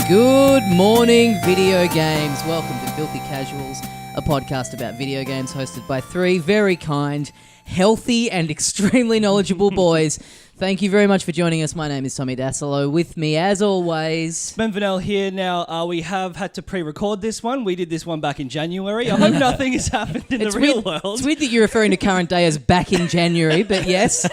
Good morning, video games. Welcome to Filthy Casuals, a podcast about video games hosted by three very kind, healthy, and extremely knowledgeable boys. Thank you very much for joining us. My name is Tommy Dassolo. With me, as always, Ben Vanel here. Now, we have had to pre-record this one. We did this one back in January. I hope nothing has happened in the real world. It's weird that you're referring to current day as back in January, but yes.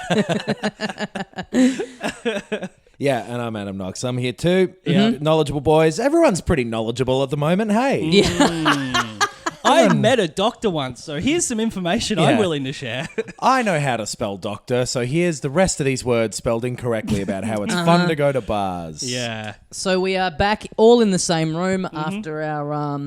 Yeah, and I'm Adam Knox. I'm here too. Yeah. Knowledgeable boys. Everyone's pretty knowledgeable at the moment, hey? Yeah. I met a doctor once, so here's some information I'm willing to share. I know how to spell doctor, so here's the rest of these words spelled incorrectly about how it's fun to go to bars. Yeah. So we are back all in the same room after our...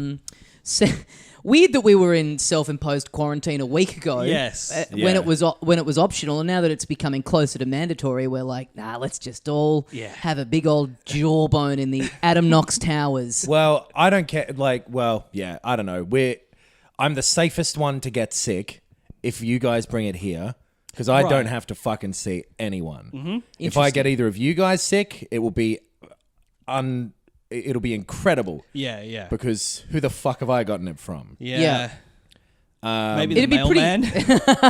Weird that we were in self-imposed quarantine a week ago. Yes. When it was optional, and now that it's becoming closer to mandatory, we're like, nah, let's just all have a big old jawbone in the Adam Knox Towers. Well, I don't care. I don't know. I'm the safest one to get sick if you guys bring it here, because I don't have to fucking see anyone. Mm-hmm. If I get either of you guys sick, it will be It'll be incredible. Yeah. Because who the fuck have I gotten it from? Yeah. Maybe the mailman.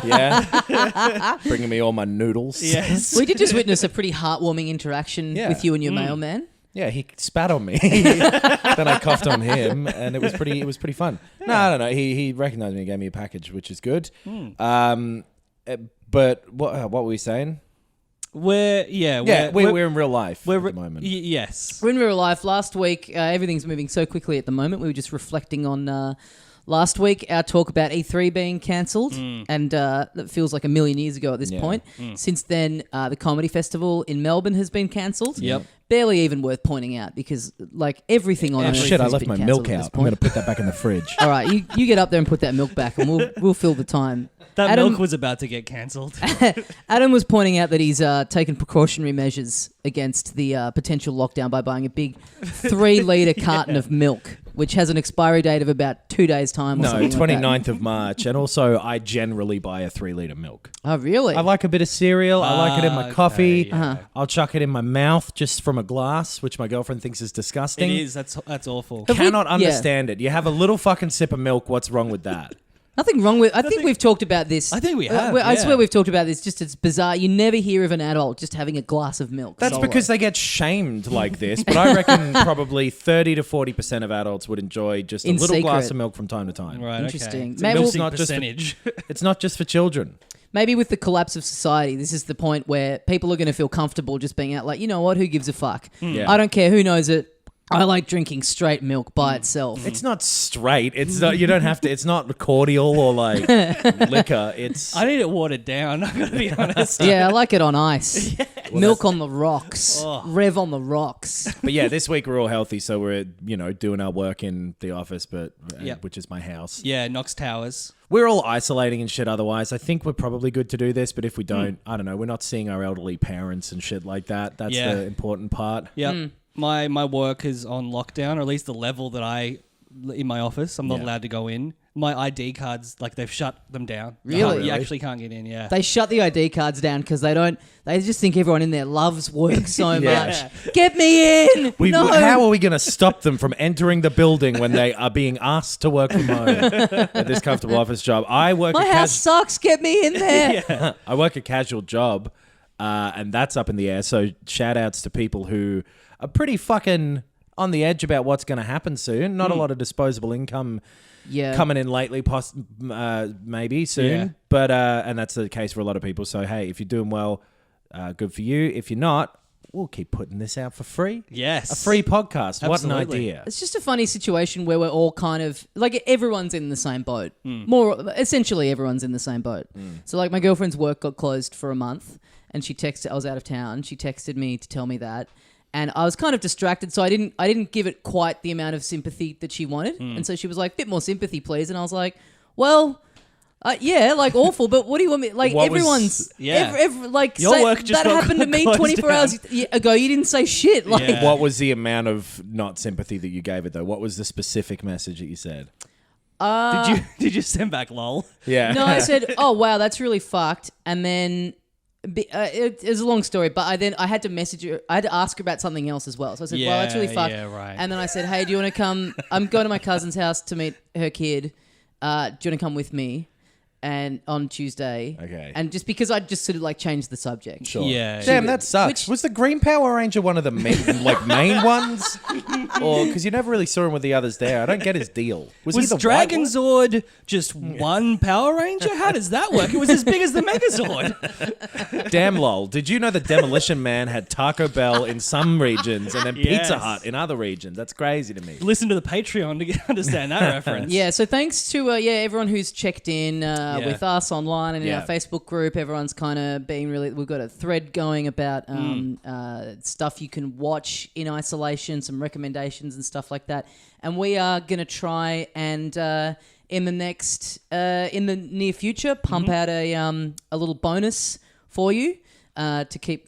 Yeah. Bringing me all my noodles. Yes. We did just witness a pretty heartwarming interaction with you and your mailman. Yeah, he spat on me. Then I coughed on him, and it was pretty fun. Yeah. No, I don't know. He recognized me and gave me a package, which is good. But what were we saying? We're in real life at the moment. Yes. We're in real life. Last week, everything's moving so quickly at the moment. We were just reflecting on last week, our talk about E3 being cancelled, and that feels like a million years ago at this point. Since then, the Comedy Festival in Melbourne has been cancelled. Yep. Barely even worth pointing out because, like, everything on Earth shit, I has left been my cancelled milk out. I'm going to put that back in the fridge. All right, you get up there and put that milk back, and we'll fill the time. That milk was about to get cancelled. Adam was pointing out that he's taken precautionary measures against the potential lockdown by buying a big 3-litre carton of milk, which has an expiry date of about 2 days' time. Or something 29th of March. And also, I generally buy a 3-litre milk. Oh, really? I like a bit of cereal. I like it in my coffee. Yeah. I'll chuck it in my mouth just from a glass, which my girlfriend thinks is disgusting. It is. That's awful. Cannot understand it. You have a little fucking sip of milk. What's wrong with that? Nothing wrong with... I think we've talked about this. I think we have, I swear we've talked about this. Just it's bizarre. You never hear of an adult just having a glass of milk. That's solo. because they get shamed like this. But I reckon probably 30 to 40% of adults would enjoy just a little glass of milk from time to time. Right, interesting. Okay. Maybe it's not percentage. It's not just for children. Maybe with the collapse of society, this is the point where people are going to feel comfortable just being out like, you know what, who gives a fuck? Yeah. I don't care who knows it. I like drinking straight milk by itself. It's not straight. It's not. You don't have to. It's not cordial or like liquor. It's. I need it watered down. I'm gonna be honest. Yeah, I like it on ice. Milk on the rocks. Rev on the rocks. But yeah, this week we're all healthy, so we're doing our work in the office, which is my house. Yeah, Knox Towers. We're all isolating and shit. Otherwise, I think we're probably good to do this. But if we don't, I don't know. We're not seeing our elderly parents and shit like that. That's the important part. Yeah. My work is on lockdown, or at least the level that in my office, I'm not allowed to go in. My ID cards, like they've shut them down. Really? You actually can't get in, yeah. They shut the ID cards down because they just think everyone in there loves work so much. Get me in! No! How are we going to stop them from entering the building when they are being asked to work from home at this comfortable office job? My house sucks, get me in there! I work a casual job, and that's up in the air, so shout outs to people who are pretty fucking on the edge about what's going to happen soon. Not a lot of disposable income coming in lately, maybe soon. Yeah. But and that's the case for a lot of people. So, hey, if you're doing well, good for you. If you're not, we'll keep putting this out for free. Yes. A free podcast. Absolutely. What an idea. It's just a funny situation where we're all kind of... Like, everyone's in the same boat. Essentially, everyone's in the same boat. So, like, my girlfriend's work got closed for a month, and I was out of town. She texted me to tell me that. And I was kind of distracted, so I didn't give it quite the amount of sympathy that she wanted. And so she was like, "Bit more sympathy, please." And I was like, "Well, like awful, but what do you want me like? What everyone's like your work just that happened to me 24 hours ago. You didn't say shit. Like, what was the amount of not sympathy that you gave it though? What was the specific message that you said? Did you send back lol? Yeah. No, I said, "Oh wow, that's really fucked," and then It's a long story, but I had to message her. I had to ask her about something else as well. So I said, well, that's really fucked. Yeah, right. And then I said, hey, do you want to come? I'm going to my cousin's house to meet her kid. Do you want to come with me? And on Tuesday. Okay. And just because I just sort of like changed the subject. Sure. Yeah. Damn, that sucks. Was the Green Power Ranger one of the main ones? Or because you never really saw him with the others there. I don't get his deal. Was he the Dragon white one? Zord just one Power Ranger? How does that work? It was as big as the Megazord. Damn lol. Did you know the Demolition Man had Taco Bell in some regions and then Pizza Hut in other regions? That's crazy to me. Listen to the Patreon to understand that reference. Yeah, so thanks to everyone who's checked in with us online and in our Facebook group. Everyone's kind of being really... We've got a thread going about stuff you can watch in isolation, some recommendations and stuff like that. And we are going to try and... in the near future, pump out a little bonus for you to keep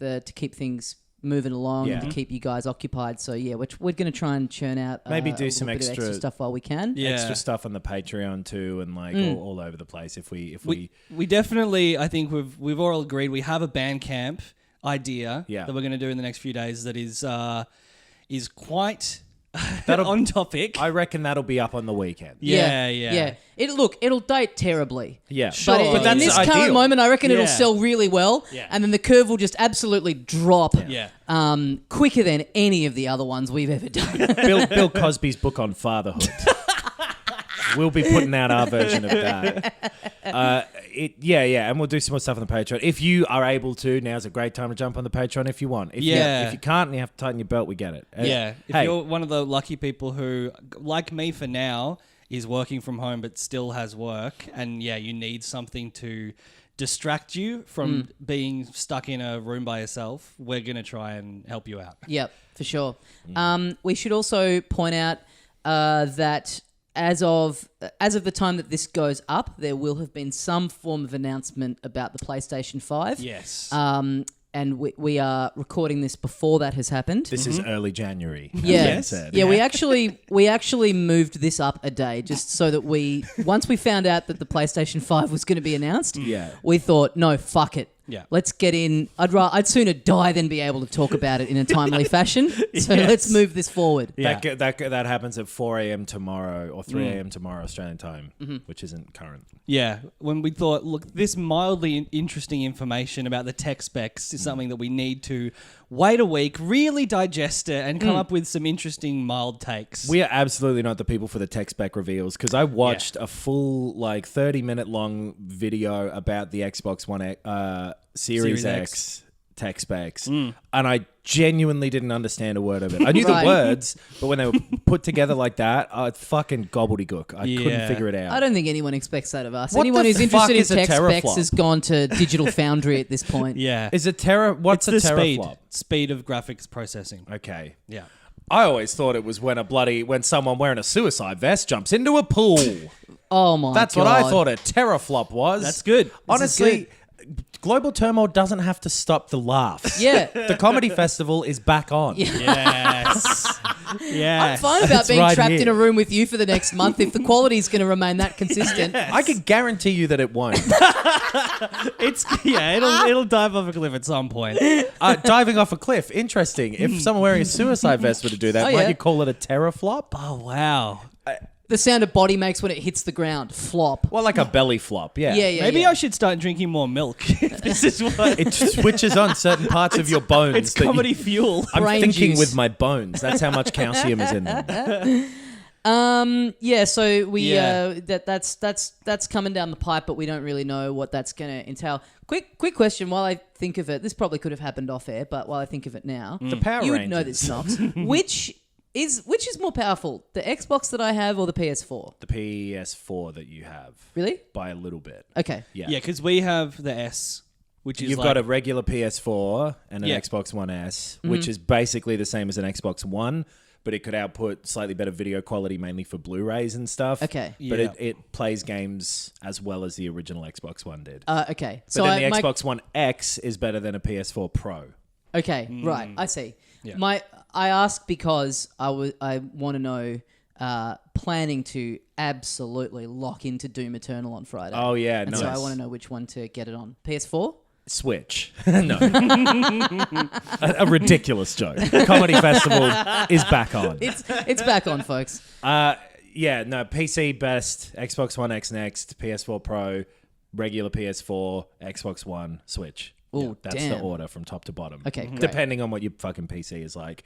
things moving along and to keep you guys occupied. So we're going to try and churn out maybe do some extra stuff while we can. Extra stuff on the Patreon too, and like all over the place. If we definitely, I think we've all agreed we have a Bandcamp idea that we're going to do in the next few days that is quite. On topic. I reckon that'll be up on the weekend. Yeah. It'll date terribly. Yeah, sure. But that's in this ideal. current moment, I reckon it'll sell really well. Yeah. And then the curve will just absolutely drop. Yeah. Quicker than any of the other ones we've ever done. Bill Cosby's book on fatherhood. We'll be putting out our version of that. And we'll do some more stuff on the Patreon. If you are able to, now's a great time to jump on the Patreon if you want. If you can't and you have to tighten your belt, we get it. If you're one of the lucky people who, like me for now, is working from home but still has work, and you need something to distract you from being stuck in a room by yourself, we're going to try and help you out. Yep, for sure. We should also point out that as of the time that this goes up, there will have been some form of announcement about the PlayStation 5. Yes. And we are recording this before that has happened. This is early January. Yeah. We actually moved this up a day just so that once we found out that the PlayStation 5 was going to be announced, we thought, no, fuck it. Yeah. Let's get in. I'd sooner die than be able to talk about it in a timely fashion. So let's move this forward. Yeah. That happens at 4 a.m. tomorrow or 3 a.m. tomorrow Australian time, which isn't current. Yeah. When we thought, look, this mildly interesting information about the tech specs is something that we need to wait a week, really digest it, and come up with some interesting mild takes. We are absolutely not the people for the tech spec reveals, because I watched a full 30-minute long video about the Xbox One Series X tech specs, and I genuinely didn't understand a word of it. I knew the words, but when they were put together like that, fucking gobbledygook. I couldn't figure it out. I don't think anyone expects that of us. What Anyone the who's interested in fuck is a tech specs teraflop? has gone to Digital Foundry at this point. Yeah. Is it What's it's a the teraflop? speed of graphics processing. Okay. Yeah. I always thought it was when someone wearing a suicide vest jumps into a pool. Oh my god. That's what I thought a teraflop was. That's good. Honestly, global turmoil doesn't have to stop the laughs. Yeah. The comedy festival is back on. Yes. I'm fine about being trapped in a room with you for the next month if the quality is going to remain that consistent. I can guarantee you that it won't. It'll dive off a cliff at some point. Diving off a cliff. Interesting. If someone wearing a suicide vest were to do that, might you call it a teraflop? Oh, wow. The sound a body makes when it hits the ground. Flop. Well, like a belly flop, yeah. Maybe I should start drinking more milk. If this is what it switches on certain parts of your bones. It's comedy fuel. I'm Brain thinking juice. with my bones. That's how much calcium is in them. So we that's coming down the pipe, but we don't really know what that's going to entail. Quick question while I think of it. This probably could have happened off air, but while I think of it now, The Power you Rangers. would know this, Knox. Which is more powerful, the Xbox that I have or the PS4? The PS4 that you have. Really? By a little bit. Okay. Yeah. Yeah, because we have the S, which is You've got a regular PS4 and an Xbox One S, which is basically the same as an Xbox One, but it could output slightly better video quality, mainly for Blu-rays and stuff. Okay. But it plays games as well as the original Xbox One did. Okay. But then the Xbox One X is better than a PS4 Pro. Okay, right. I see. Yeah. I ask because I want to know, planning to absolutely lock into Doom Eternal on Friday. Oh, yeah, and nice. so I want to know which one to get it on. PS4? Switch. No. a ridiculous joke. Comedy Festival is back on. It's back on, folks. Yeah, no, PC best, Xbox One X next, PS4 Pro, regular PS4, Xbox One, Switch. Oh, that's damn. the order from top to bottom. Okay, great. Depending on what your fucking PC is like.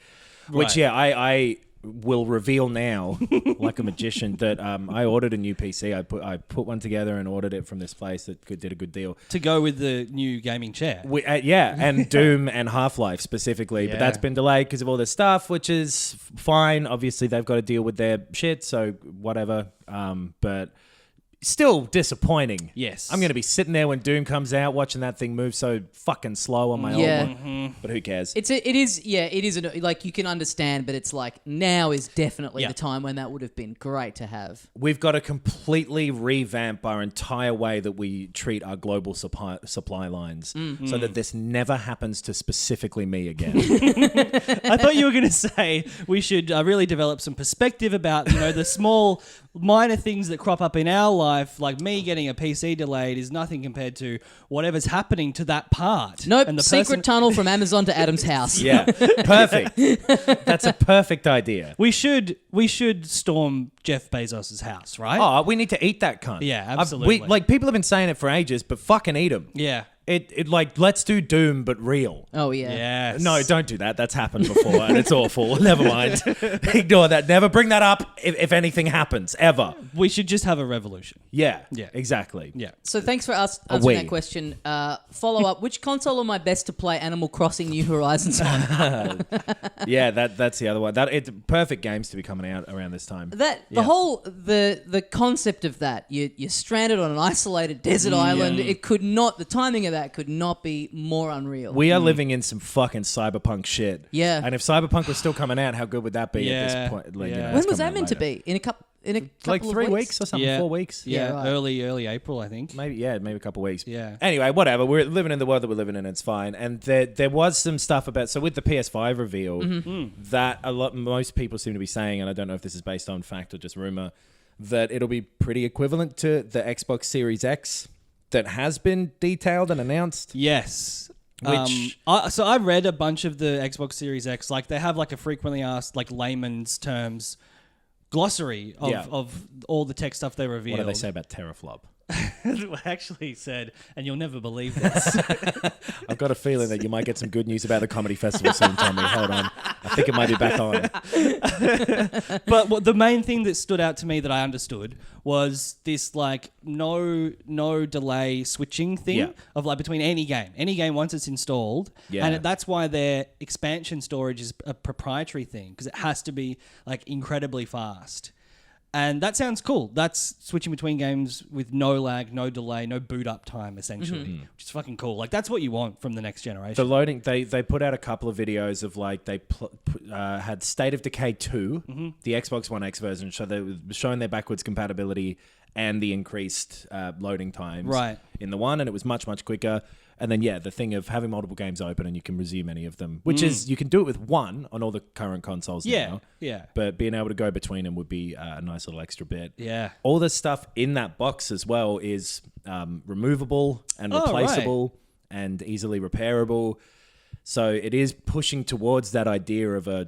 Right. Which, I will reveal now, like a magician, that I ordered a new PC. I put one together and ordered it from this place that did a good deal. To go with the new gaming chair. And Doom and Half-Life specifically. Yeah. But that's been delayed because of all this stuff, which is fine. Obviously, they've got to deal with their shit, so whatever. But still disappointing. Yes. I'm going to be sitting there when Doom comes out, watching that thing move so fucking slow on my old one. But who cares? It is like you can understand, but it's like now is definitely the time when that would have been great to have. We've got to completely revamp our entire way that we treat our global supply lines so that this never happens to specifically me again. I thought you were going to say we should really develop some perspective about, the small minor things that crop up in our life, like me getting a PC delayed is nothing compared to whatever's happening to that part. Nope, and the secret tunnel from Amazon to Adam's house. Yeah, perfect. That's a perfect idea. We should storm Jeff Bezos' house, right? Oh, we need to eat that cunt. Yeah, absolutely. People have been saying it for ages, but fucking eat them. Yeah. Let's do Doom, but real. Oh, yeah. Yes. No, don't do that. That's happened before, and it's awful. Never mind. Ignore that. Never bring that up if anything happens, ever. We should just have a revolution. Yeah. Yeah. Exactly. Yeah. So thanks for answering that question. Follow up, which console am I best to play Animal Crossing New Horizons on? Yeah, that's the other one. It's perfect games to be coming out around this time. The concept of that, you're stranded on an isolated desert island. The timing of that could not be more unreal. We are living in some fucking cyberpunk shit. Yeah. And if cyberpunk was still coming out, how good would that be at this point? Yeah. When was that meant to be? In a couple like of 3 weeks or something? 4 weeks? Yeah, right. early April, I think. Maybe a couple of weeks. Yeah. Anyway, whatever. We're living in the world that we're living in. It's fine. And there was some stuff about... So with the PS5 reveal, that most people seem to be saying, and I don't know if this is based on fact or just rumor, that it'll be pretty equivalent to the Xbox Series X that has been detailed and announced. Yes. Which so I read a bunch of the Xbox Series X. Like they have like a frequently asked, like layman's terms glossary of all the tech stuff they revealed. What do they say about teraflop? I actually said, and you'll never believe this. I've got a feeling that you might get some good news about the comedy festival soon, Tommy. Hold on. I think it might be back on. But the main thing that stood out to me that I understood was this like no delay switching thing of like between any game once it's installed. Yeah. And that's why their expansion storage is a proprietary thing because it has to be like incredibly fast. And that sounds cool. That's switching between games with no lag, no delay, no boot up time, essentially, which is fucking cool. Like, that's what you want from the next generation. The loading, they put out a couple of videos of, like, they had State of Decay 2, the Xbox One X version, so they were showing their backwards compatibility and the increased loading times in the one, and it was much, much quicker. And then, the thing of having multiple games open and you can resume any of them, which is, you can do it with one on all the current consoles now. Yeah. But being able to go between them would be a nice little extra bit. Yeah. All the stuff in that box as well is removable and replaceable and easily repairable. So it is pushing towards that idea of a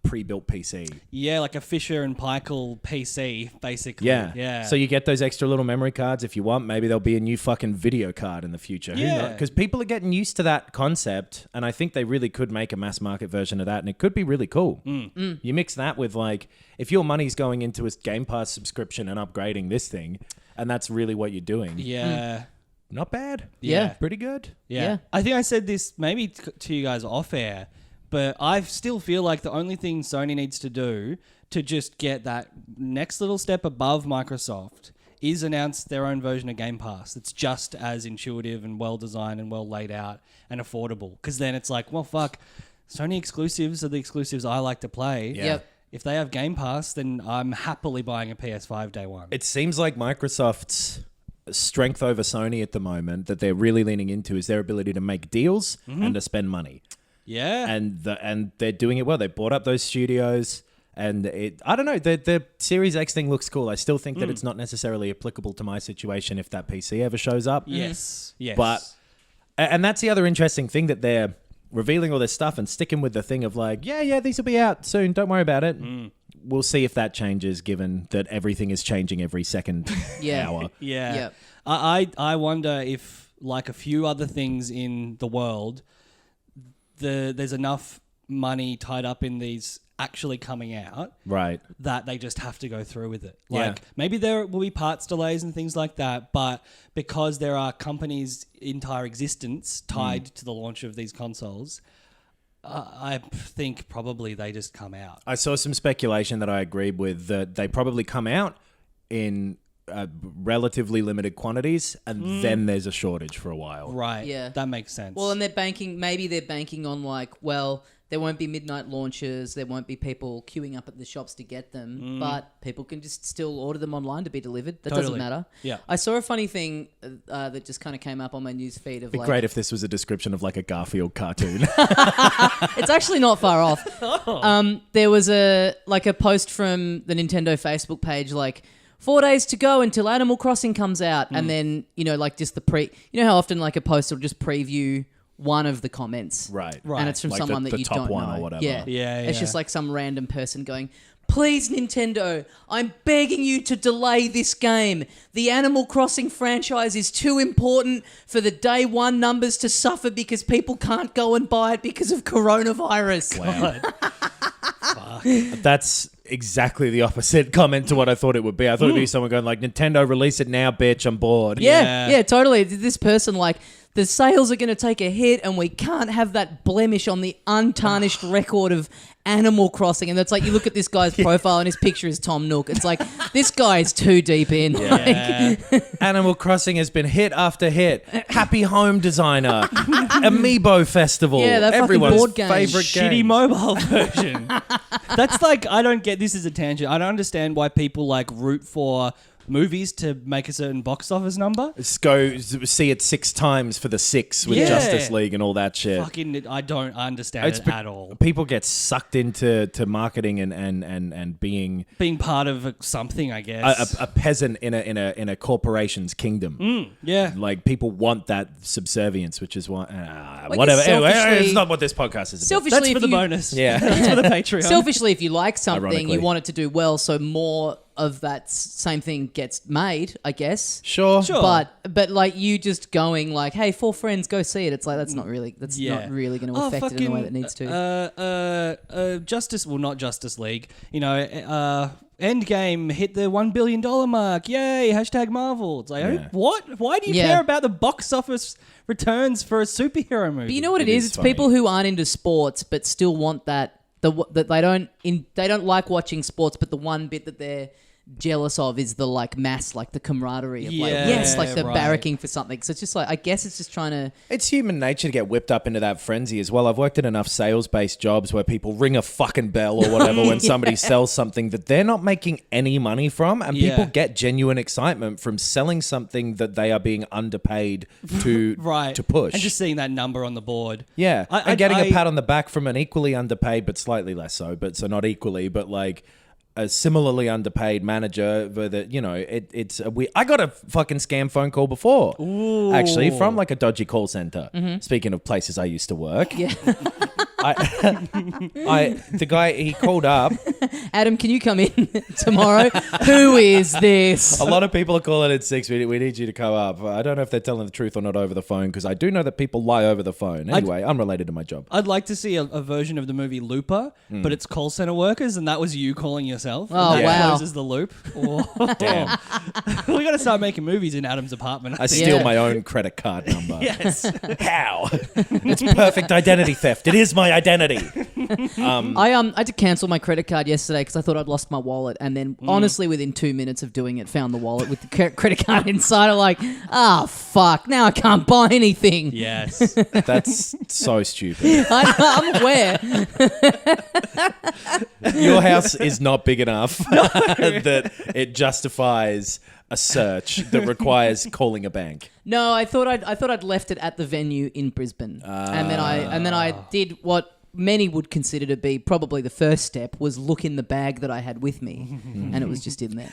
pre-built PC. Yeah, like a Fisher and Paykel PC, basically. Yeah. So you get those extra little memory cards if you want. Maybe there'll be a new fucking video card in the future. Yeah. Because people are getting used to that concept, and I think they really could make a mass market version of that, and it could be really cool. You mix that with, like, if your money's going into a Game Pass subscription and upgrading this thing, and that's really what you're doing. Yeah. Not bad. Yeah. Pretty good. Yeah. I think I said this maybe to you guys off air, but I still feel like the only thing Sony needs to do to just get that next little step above Microsoft is announce their own version of Game Pass that's just as intuitive and well-designed and well laid out and affordable. Because then it's like, well, fuck, Sony exclusives are the exclusives I like to play. Yeah. Yep. If they have Game Pass, then I'm happily buying a PS5 day one. It seems like Microsoft's strength over Sony at the moment that they're really leaning into is their ability to make deals and to spend money. Yeah. And they're doing it well. They bought up those studios. And I don't know, the Series X thing looks cool. I still think that it's not necessarily applicable to my situation if that PC ever shows up. Yes. But, and that's the other interesting thing, that they're revealing all this stuff and sticking with the thing of like, yeah, these will be out soon. Don't worry about it. We'll see if that changes, given that everything is changing every second hour. Yeah. I wonder if, like a few other things in the world, there's enough money tied up in these actually coming out, right, that they just have to go through with it. Like maybe there will be parts delays and things like that, but because there are companies' entire existence tied to the launch of these consoles, I think probably they just come out. I saw some speculation that I agreed with, that they probably come out in relatively limited quantities, and then there's a shortage for a while. Right. Yeah. That makes sense. Well, and maybe they're banking on like, well, there won't be midnight launches, there won't be people queuing up at the shops to get them, but people can just still order them online to be delivered. That doesn't matter. Yeah. I saw a funny thing that just kind of came up on my news feed of like... Great if this was a description of like a Garfield cartoon. It's actually not far off. There was a post from the Nintendo Facebook page like, 4 days to go until Animal Crossing comes out. And then, like just how often like a post will just preview one of the comments. Right. And it's from like someone that you don't know. The top one or whatever. Yeah. It's just like some random person going, please, Nintendo, I'm begging you to delay this game. The Animal Crossing franchise is too important for the day one numbers to suffer because people can't go and buy it because of coronavirus. Wow. That's exactly the opposite comment to what I thought it would be. I thought it'd be someone going like, Nintendo, release it now, bitch, I'm bored. Yeah, totally. This person like, the sales are going to take a hit and we can't have that blemish on the untarnished record of Animal Crossing. And that's like, you look at this guy's profile and his picture is Tom Nook. It's like, this guy is too deep in. Yeah. Animal Crossing has been hit after hit. Happy Home Designer. Amiibo Festival. Yeah, that everyone's board game. favorite shitty game. mobile version. That's like, I don't get, this is a tangent. I don't understand why people like root for movies to make a certain box office number. Let's go see it 6 times for the 6 with Justice League and all that shit. Fucking, I don't understand it at all. People get sucked into marketing and being part of something, I guess. A peasant in a corporation's kingdom. Yeah, like people want that subservience, which is why whatever. Anyway, it's not what this podcast is about. That's for the bonus. Yeah, that's for the Patreon. Selfishly, if you like something, you want it to do well, so more of that same thing gets made, I guess. Sure. But like you just going like, hey, 4 friends, go see it. It's like that's not really going to affect it in the way that it needs to. Justice, well, not Justice League. Endgame hit the $1 billion mark. Yay! # Marvel. It's like, what? Why do you care about the box office returns for a superhero movie? But you know what it is? It's funny. People who aren't into sports but still want that. That they don't like watching sports, but the one bit that they're jealous of is the like mass, like the camaraderie of the barracking for something. So it's just like, I guess it's just trying to... It's human nature to get whipped up into that frenzy as well. I've worked in enough sales-based jobs where people ring a fucking bell or whatever when somebody sells something that they're not making any money from, and people get genuine excitement from selling something that they are being underpaid to to push. And just seeing that number on the board. Yeah. And getting a pat on the back from an equally underpaid, but slightly less so, so not equally, but like... a similarly underpaid manager, I got a fucking scam phone call before. Ooh. Actually, from like a dodgy call center. Mm-hmm. Speaking of places I used to work. Yeah. The guy, he called up. Adam, can you come in tomorrow? Who is this? A lot of people are calling at 6. We need you to come up. I don't know if they're telling the truth or not over the phone, because I do know that people lie over the phone. Anyway, unrelated to my job. I'd like to see a version of the movie Looper, but it's call center workers, and that was you calling yourself. Oh, that wow. closes the loop. Damn. We got to start making movies in Adam's apartment. I steal my own credit card number. Yes. How? It's perfect identity theft. It is my identity. I had to cancel my credit card yesterday because I thought I'd lost my wallet, and then honestly within 2 minutes of doing it, found the wallet with the credit card inside. I'm like, fuck, now I can't buy anything. Yes. That's so stupid. I'm aware. Your house is not big enough that it justifies a search that requires calling a bank. No, I thought I'd left it at the venue in Brisbane, and then I did what many would consider to be probably the first step was look in the bag that I had with me, and it was just in there.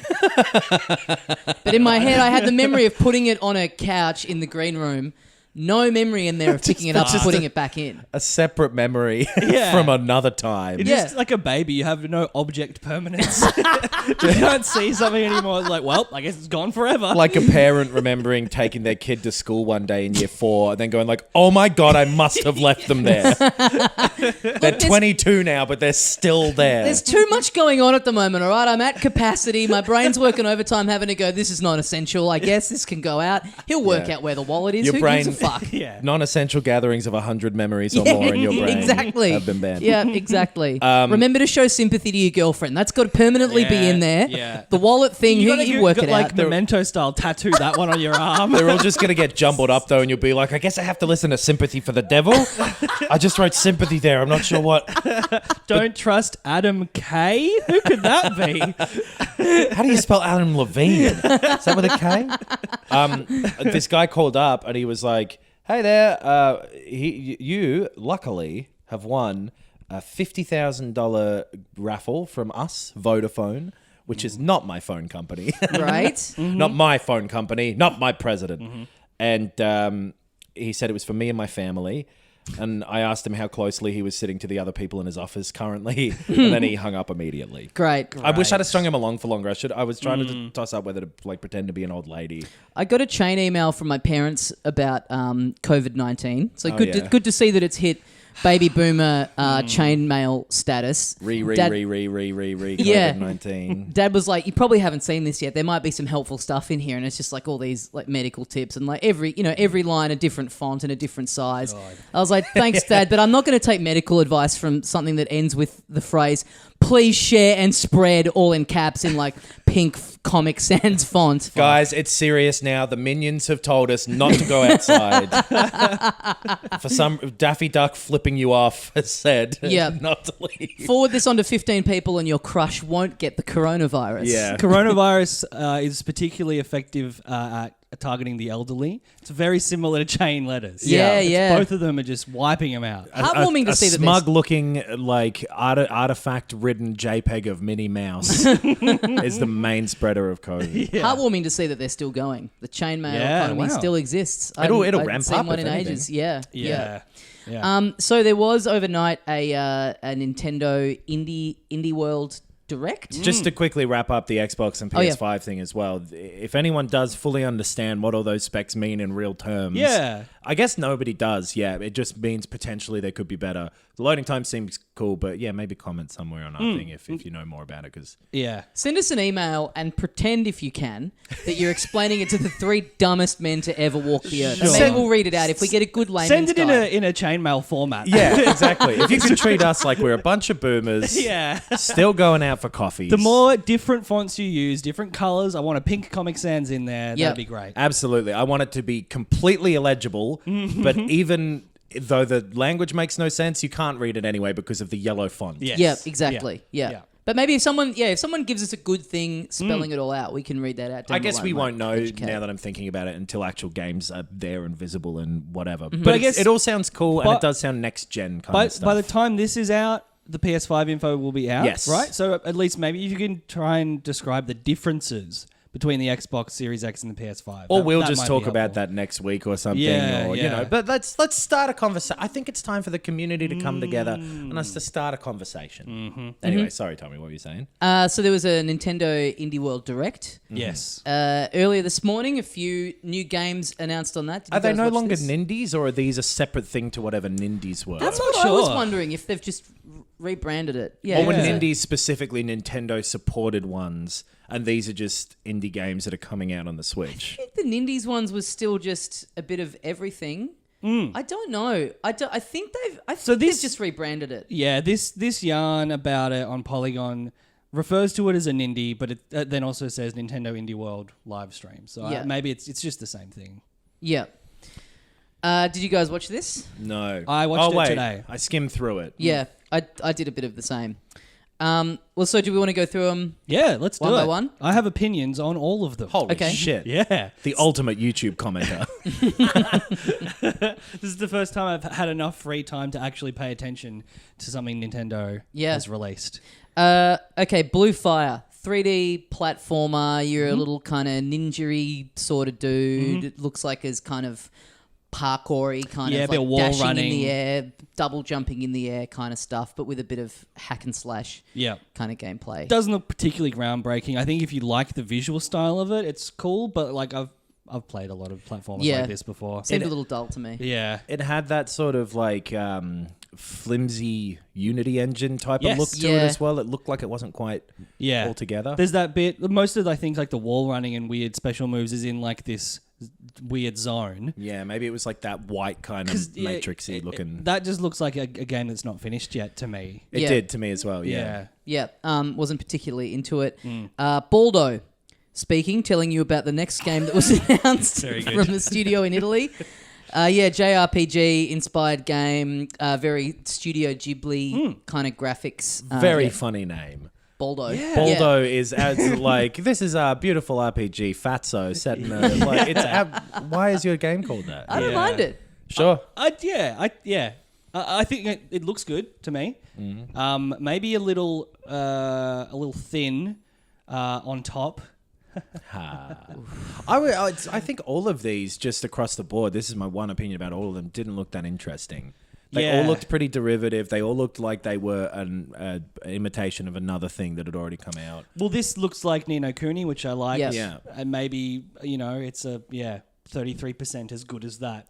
But in my head, I had the memory of putting it on a couch in the green room. No memory in there of picking it up and putting it back in. A separate memory Yeah. from another time. It's just like a baby. You have no object permanence. You don't see something anymore. It's like, well, I guess it's gone forever. Like a parent remembering taking their kid to school one day in year 4 and then going like, oh my God, I must have left them there. They're 22 now, but they're still there. There's too much going on at the moment, all right? I'm at capacity. My brain's working overtime having to go, this is not essential. I guess this can go out. He'll work out where the wallet is. Your Who brain- gives a fuck? Yeah. Non-essential gatherings of 100 memories or more in your brain exactly. have been banned. Yeah, exactly. Remember to show sympathy to your girlfriend. That's got to permanently be in there. Yeah. The wallet thing, you work it like out. Memento style, tattoo that one on your arm. They're all just going to get jumbled up though, and you'll be like, I guess I have to listen to Sympathy for the Devil. I just wrote sympathy there. I'm not sure what. Don't trust Adam K. Who could that be? How do you spell Adam Levine? Is that with a K? This guy called up and he was like, hey there, you luckily have won a $50,000 raffle from us, Vodafone, which is not my phone company. right? Not my phone company, not my president. And he said it was for me and my family. And I asked him how closely he was sitting to the other people in his office currently, and then he hung up immediately. Great. I wish I'd have strung him along for longer. I was trying to toss up whether to like pretend to be an old lady. I got a chain email from my parents about COVID-19. So good to see that it's hit baby boomer chain mail status. COVID-19. Dad was like, you probably haven't seen this yet. There might be some helpful stuff in here, and it's just like all these like medical tips and like every line a different font and a different size. God. I was like, thanks, Dad, but I'm not going to take medical advice from something that ends with the phrase "please share and spread" all in caps in like pink Comic Sans font. Guys, it's serious now. The minions have told us not to go outside. For some Daffy Duck flipping you off has said not to leave. Forward this on to 15 people and your crush won't get the coronavirus. Yeah. Coronavirus is particularly effective at targeting the elderly. It's very similar to chain letters. Yeah. Both of them are just wiping them out. Heartwarming to see that smug-looking, like artifact-ridden JPEG of Minnie Mouse is the main spreader of COVID. Yeah. Heartwarming to see that they're still going. The chainmail economy still exists. It'll ramp seen up one if in anything. ages. Yeah. Yeah. So there was overnight a Nintendo Indie World Direct. Just to quickly wrap up the Xbox and PS5 thing as well, if anyone does fully understand what all those specs mean in real terms, I guess nobody does. Yeah, it just means potentially they could be better. The loading time seems cool, but maybe comment somewhere on our thing if you know more about it. Send us an email and pretend, if you can, that you're explaining it to the 3 dumbest men to ever walk the earth. And maybe we'll read it out if we get a good layman's Send it guide. in a chainmail format. Yeah, exactly. If you can treat us like we're a bunch of boomers, still going out for coffees. The more different fonts you use, different colors. I want a pink Comic Sans in there. That'd be great. Absolutely. I want it to be completely illegible, but even though the language makes no sense, you can't read it anyway because of the yellow font. Yes. Yeah, exactly. Yeah. But maybe if someone gives us a good thing spelling it all out, we can read that out. I guess we won't know now that I'm thinking about it until actual games are there and visible and whatever. But I guess it all sounds cool and it does sound next gen kind of stuff. By the time this is out, the PS5 info will be out. Yes. Right? So at least maybe you can try and describe the differences between the Xbox Series X and the PS5. Or we'll just talk about that next week or something. But let's start a conversation. I think it's time for the community to come together and us to start a conversation. Anyway, sorry, Tommy, what were you saying? So there was a Nintendo Indie World Direct. Yes. Earlier this morning, a few new games announced on that. Are they no longer Nindies, or are these a separate thing to whatever Nindies were? That's what I was wondering, if they've just rebranded it. Or were Nindies specifically Nintendo supported ones, and these are just indie games that are coming out on the Switch? I think the Nindies ones was still just a bit of everything. I don't know. I think they've just rebranded it. Yeah, this yarn about it on Polygon refers to it as a Nindie, but it then also says Nintendo Indie World live stream. So maybe it's just the same thing. Yeah. Did you guys watch this? No. I watched it today. I skimmed through it. Yeah, I did a bit of the same. Well, so do we want to go through them? Yeah, let's do One it. by one? I have opinions on all of them. Holy Okay. shit. Yeah. The ultimate YouTube commenter. This is the first time I've had enough free time to actually pay attention to something Nintendo has released. Okay, Blue Fire. 3D platformer. You're a little kind of ninja-y sort of dude. It looks like it's kind of parkour-y, kind Yeah, of a bit like of wall dashing running. in the air, double jumping in the air kind of stuff, but with a bit of hack and slash Yeah. kind of gameplay. Doesn't look particularly groundbreaking. I think if you like the visual style of it, it's cool, but like I've played a lot of platformers like this before. Seemed a little dull to me. Yeah. It had that sort of like flimsy Unity engine type Yes. of look to it as well. It looked like it wasn't quite all together. There's that bit. Most of I think like the wall running and weird special moves is in like this weird zone. Yeah, maybe it was like that white kind of matrixy looking. That just looks like a game that's not finished yet to me. It did to me as well. Yeah. Yeah, wasn't particularly into it. Baldo, speaking, telling you about the next game that was announced from the studio in Italy. JRPG inspired game, very Studio Ghibli kind of graphics. Very funny name. Baldo. Yeah. Baldo is as like this is a beautiful RPG, Fatso set in a like it's. Why is your game called that? I don't mind it. Sure. I think it looks good to me. Maybe a little thin on top. I think all of these, just across the board, this is my one opinion about all of them, didn't look that interesting. They all looked pretty derivative. They all looked like they were an imitation of another thing that had already come out. Well, this looks like Ni no Kuni, which I like. Yes. Yeah. And maybe, it's 33% as good as that.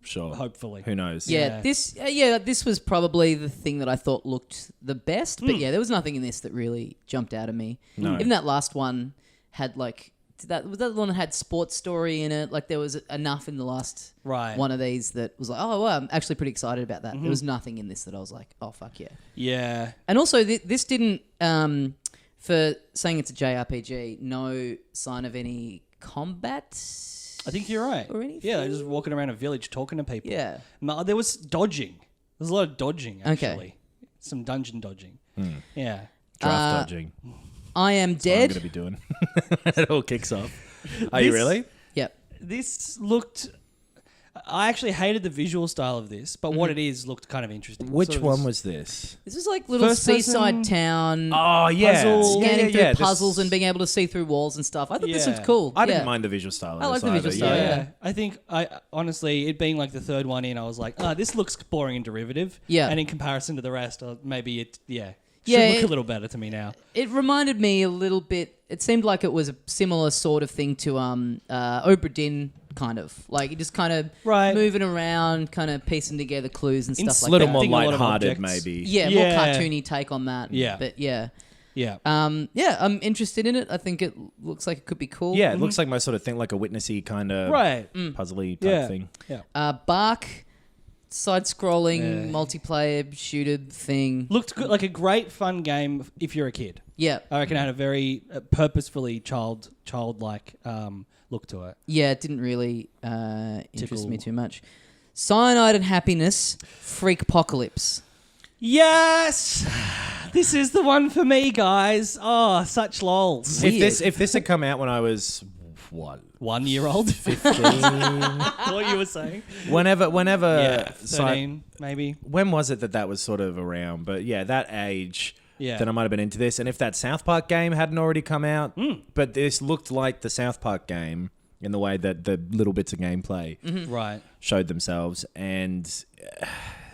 Sure. Hopefully. Who knows? Yeah, this was probably the thing that I thought looked the best. But there was nothing in this that really jumped out at me. No. Even that last one had was that the one that had sports story in it? Like there was enough in the last one of these that was like, oh, well, I'm actually pretty excited about that. There was nothing in this that I was like, oh, fuck yeah. Yeah. And also this didn't, for saying it's a JRPG, no sign of any combat. I think you're right. Or anything? Yeah, they're just walking around a village talking to people. Yeah. There was dodging. There's a lot of dodging, actually. Okay. Some dungeon dodging. Yeah. Draft dodging. I Am That's what I'm Dead. going to be doing. It all kicks off. Are you really? Yep. This looked... I actually hated the visual style of this, but what it is looked kind of interesting. Which Sort of one this- was this? This is like little First seaside person- town. Oh, yeah. Scanning through This- puzzles and being able to see through walls and stuff. I thought this Yeah. looked cool. I didn't mind the visual style of I like this the visual either, style, yeah. yeah. I think honestly, it being like the third one in, I was like, this looks boring and derivative. Yeah. And in comparison to the rest, maybe it, should Yeah, look a little better to me now. It reminded me a little bit. It seemed like it was a similar sort of thing to Obra Dinn, kind of like you just kind of moving around, kind of piecing together clues and stuff A like little that. more Thinking a lot of lighthearted, objects. maybe. Yeah, more cartoony take on that. Yeah. But yeah. Yeah. I'm interested in it. I think it looks like it could be cool. Yeah, it looks like my sort of thing, like a witnessy kind of puzzly type thing. Yeah. Bark, side-scrolling multiplayer shooter thing. Looked good, like a great fun game if you're a kid. Yeah. I reckon it had a very purposefully childlike look to it. Yeah, it didn't really interest me too much. Cyanide and Happiness, Freakpocalypse. Yes! This is the one for me, guys. Oh, such lols. If this had come out when I was, what? 1 year old? 15? What you were saying? Whenever 13 maybe. when was it that was sort of around? But yeah, that age, then I might have been into this. And if that South Park game hadn't already come out, but this looked like the South Park game in the way that the little bits of gameplay Right. showed themselves. And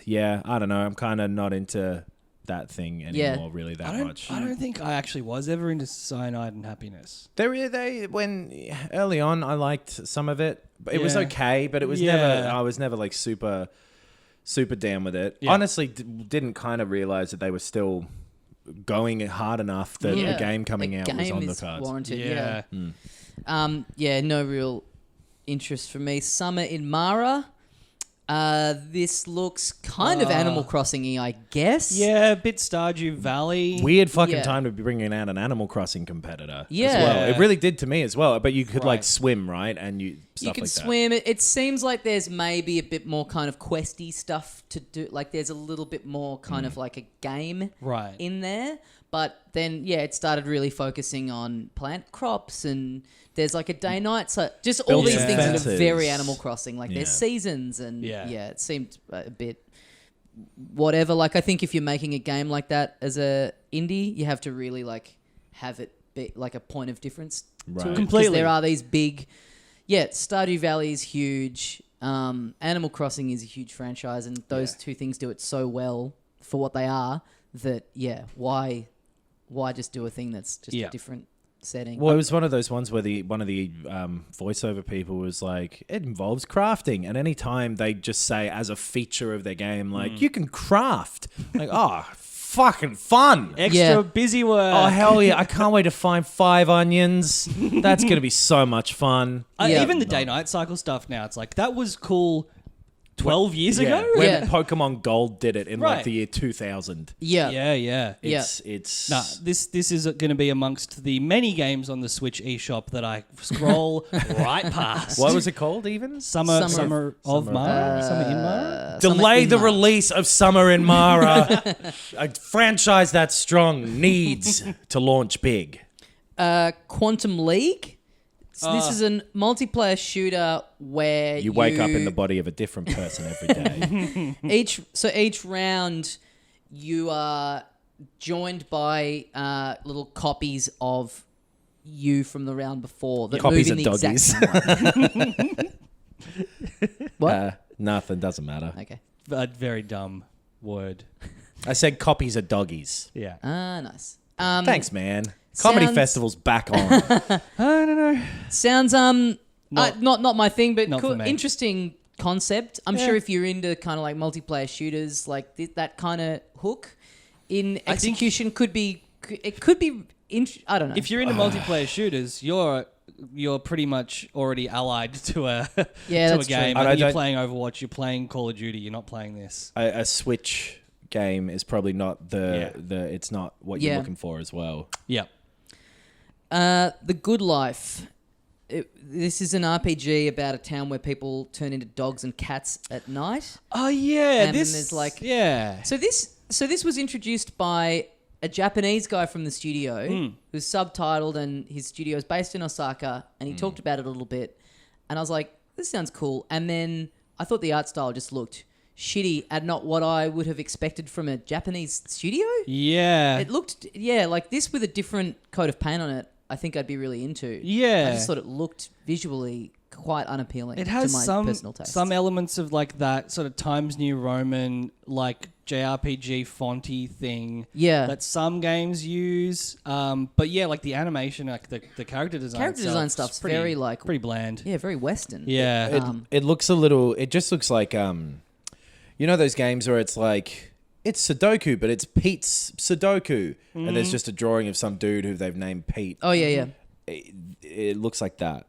yeah, I don't know. I'm kind of not into that thing anymore, really, that much. I don't think I actually was ever into Cyanide and Happiness. When early on, I liked some of it. But it was okay, but it was I was never like super down with it. Yeah. Honestly, didn't kind of realize that they were still going hard enough that a game coming out was on the cards. Warranted, Yeah. no real interest for me. Summer in Mara. This looks kind of Animal Crossing-y, I guess. Yeah, a bit Stardew Valley. Weird fucking time to be bringing out an Animal Crossing competitor. Yeah. As well. It really did to me as well. But you could like swim, right? And you stuff You can like that. swim. It seems like there's maybe a bit more kind of questy stuff to do. Like there's a little bit more kind of like a game Right. in there. But then, yeah, it started really focusing on plant crops and there's like a day-night. So just all Building these things that are fences. very Animal Crossing. Like Yeah. there's seasons and Yeah. it seemed a bit whatever. Like I think if you're making a game like that as a indie, you have to really like have it be like a point of difference Right. to it. 'Cause Completely. there are these big, Stardew Valley is huge. Animal Crossing is a huge franchise, and those two things do it so well for what they are that why just do a thing that's just a different setting? Well, it was one of those ones where one of the voiceover people was like, it involves crafting. And any time they just say as a feature of their game, like, you can craft. Like, oh, fucking fun. Extra busy work. Oh, hell yeah. I can't wait to find 5 onions. That's going to be so much fun. Even the day-night cycle stuff now, it's like, that was cool 12 years ago? When Pokemon Gold did it in like Right. the year 2000. Yeah. It's Nah, this is going to be amongst the many games on the Switch eShop that I scroll right past. What was it called even? Summer of Mara? Summer in Mara? Delay the Mara. release of Summer in Mara. A franchise that strong needs to launch big. Quantum League. So this is a multiplayer shooter where You wake up in the body of a different person every day. each round you are joined by little copies of you from the round before that Copies move in of the exact same way. What? Nothing, doesn't matter. Okay. A very dumb word. I said copies of doggies. Yeah. Nice. Thanks, man. Comedy sounds- festival's back on. I don't know. Sounds not my thing, but Not cool, for me. interesting concept. I'm sure if you're into kind of like multiplayer shooters, like that kind of hook in execution could be. I don't know. If you're into multiplayer shooters, you're pretty much already allied to a to a that's true. game. And And you're don't- playing Overwatch, you're playing Call of Duty, you're not playing this. A Switch game is probably not it's not what you're looking for as well. Yeah. The Good Life. This is an RPG about a town where people turn into dogs and cats at night. Oh yeah, And this there's like- yeah. So this was introduced by a Japanese guy from the studio who's subtitled, and his studio is based in Osaka, and he talked about it a little bit, and I was like, this sounds cool. And then I thought the art style just looked shitty and not what I would have expected from a Japanese studio. Yeah. It looked like this with a different coat of paint on it. I think I'd be really into. Yeah. I just thought it looked visually quite unappealing. It has to my some personal taste. some elements of like that sort of Times New Roman like JRPG fonty thing. Yeah. That some games use. But yeah, like the animation, like the character design. Character itself design is stuff's pretty, very, like- pretty bland. Yeah, very Western. Yeah. It looks a little. It just looks like you know those games where it's like it's Sudoku, but it's Pete's Sudoku, and there's just a drawing of some dude who they've named Pete. Oh yeah. It looks like that.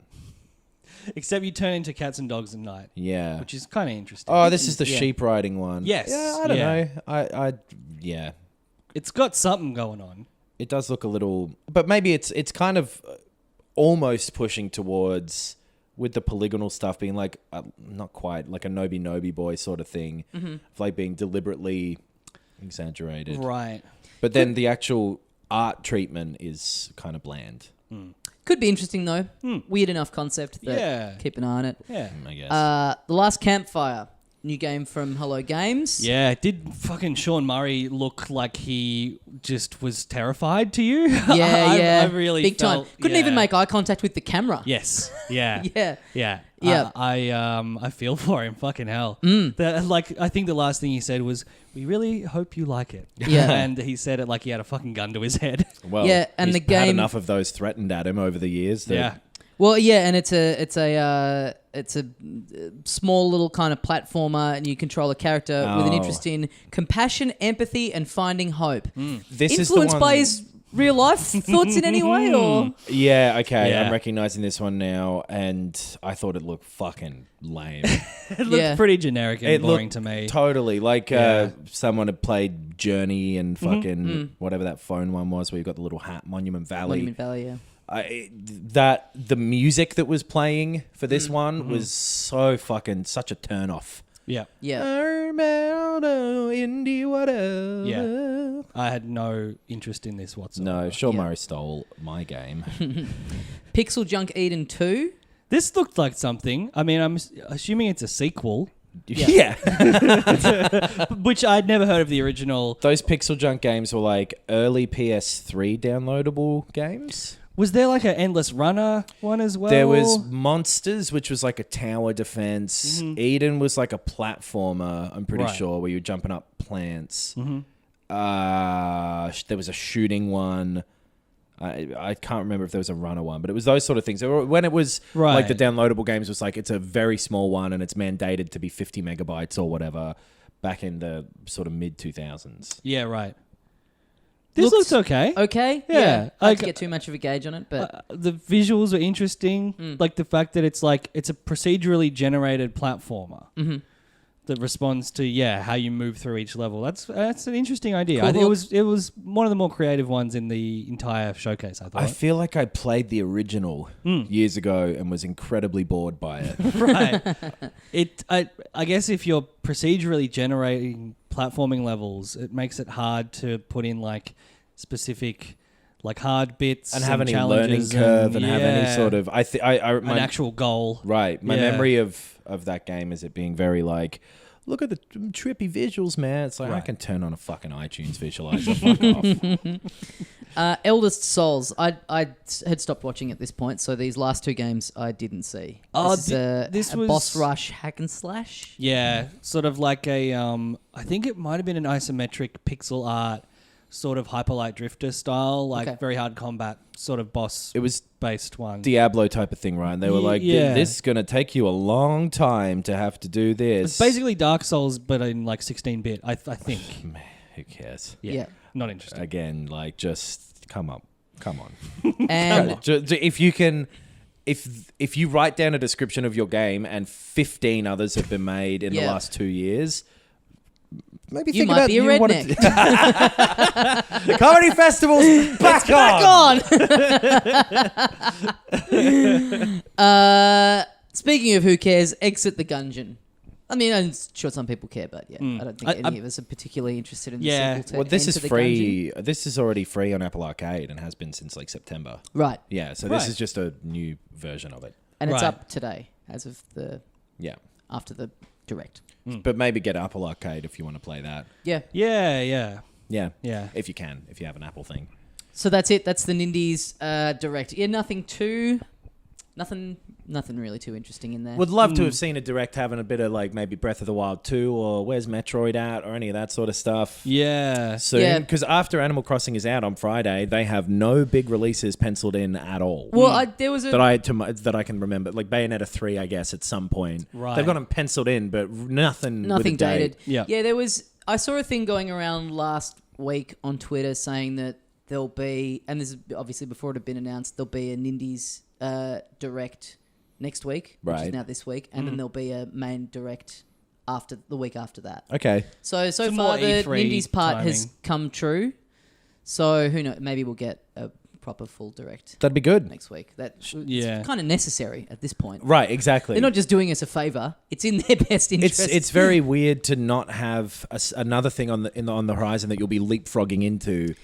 Except you turn into cats and dogs at night. Yeah. Which is kind of interesting. Oh, this is the sheep riding one. Yes. Yeah, I don't know. Yeah. It's got something going on. It does look a little, but maybe it's kind of almost pushing towards with the polygonal stuff being like not quite like a Nobi boy sort of thing, of like being deliberately exaggerated. Right. But then the actual art treatment is kind of bland. Could be interesting though. Weird enough concept that Yeah. keep an eye on it. Yeah. I guess. The Last Campfire, new game from Hello Games. Yeah, did fucking Sean Murray look like he just was terrified to you? Yeah, I really big felt, time. Couldn't even make eye contact with the camera. Yes. Yeah. Yeah. Yeah. Yeah. I feel for him. Fucking hell. I think the last thing he said was, "We really hope you like it." Yeah. And he said it like he had a fucking gun to his head. well, yeah, and he's the had game- enough of those threatened at him over the years. That Yeah. Well, yeah, and it's a small little kind of platformer, and you control a character with an Oh. interest in compassion, empathy, and finding hope. This is the Influenced one. by his real life thoughts in any way, or Yeah, okay. Yeah. I'm recognizing this one now, and I thought it looked fucking lame. It looked Yeah. pretty generic and It boring looked to me. Totally. Like Yeah. someone had played Journey and fucking whatever that phone one was where you got the little hat, Monument Valley. Monument Valley, yeah. that the music that was playing for this one was so fucking such a turn off. Yeah. Yeah. Indie whatever. Yeah. I had no interest in this whatsoever. No, Sean Murray stole my game. Pixel Junk Eden 2. This looked like something. I mean, I'm assuming it's a sequel, Yeah. which I'd never heard of the original. Those Pixel Junk games were like early PS3 downloadable games. Was there like an Endless Runner one as well? There was Monsters, which was like a tower defense. Eden was like a platformer, I'm pretty sure, where you're jumping up plants. There was a shooting one. I can't remember if there was a runner one, but it was those sort of things. When it was like the downloadable games was like, it's a very small one and it's mandated to be 50 megabytes or whatever back in the sort of mid 2000s. Yeah, right. This looks okay. Okay. Yeah. I can't get too much of a gauge on it, but The visuals are interesting. Like the fact that it's a procedurally generated platformer that responds to how you move through each level. That's an interesting idea. Cool. I think it was one of the more creative ones in the entire showcase, I thought. I feel like I played the original years ago and was incredibly bored by it. Right. I guess if you're procedurally generating platforming levels, it makes it hard to put in like specific like hard bits and have any learning challenges curve and have any sort of an actual goal. Right. My memory of that game is it being very like, look at the trippy visuals, man. It's like I can turn on a fucking iTunes visualizer. Fuck off. Eldest Souls. I had stopped watching at this point, so these last two games I didn't see. Oh, this was a boss rush hack and slash. Yeah, sort of like a I think it might have been an isometric pixel art sort of Hyperlight Drifter style, like very hard combat sort of boss. It was based one. Diablo type of thing, right? And they were like, this is going to take you a long time to have to do this. It's basically Dark Souls, but in like 16-bit, I think. Man, who cares? Yeah. Not interested. Again, like just come on. And if you can... If you write down a description of your game and 15 others have been made in the last 2 years... Maybe you might be a redneck. The comedy festival's back on. Speaking of who cares, Exit the Gungeon. I mean, I'm sure some people care, but I don't think any of us are particularly interested in the sequel to well, this is Enter the free. Gungeon. This is already free on Apple Arcade and has been since like September. Right. Yeah, so this is just a new version of it. And it's up today as of after the Direct. But maybe get Apple Arcade if you want to play that. Yeah. Yeah. Yeah. If you can, if you have an Apple thing. So that's it. That's the Nindies Direct. Yeah, nothing really too interesting in there. Would love to have seen a Direct having a bit of like maybe Breath of the Wild 2 or Where's Metroid at or any of that sort of stuff. Yeah. Soon. Because after Animal Crossing is out on Friday, they have no big releases penciled in at all. Well, there was a... that I can remember. Like Bayonetta 3, I guess, at some point. Right. They've got them penciled in, but nothing with a dated. date. Yeah. Yeah, there was... I saw a thing going around last week on Twitter saying that there'll be... And this is obviously before it had been announced. There'll be a Nindies Direct... next week, which is now this week, and then there'll be a main Direct after the week after that. Okay. So far the Indies part has come true. So who knows? Maybe we'll get a proper full Direct. That'd be good Next week. That's kind of necessary at this point. Right, exactly. They're not just doing us a favor; it's in their best interest. It's very weird to not have another thing on the horizon that you'll be leapfrogging into.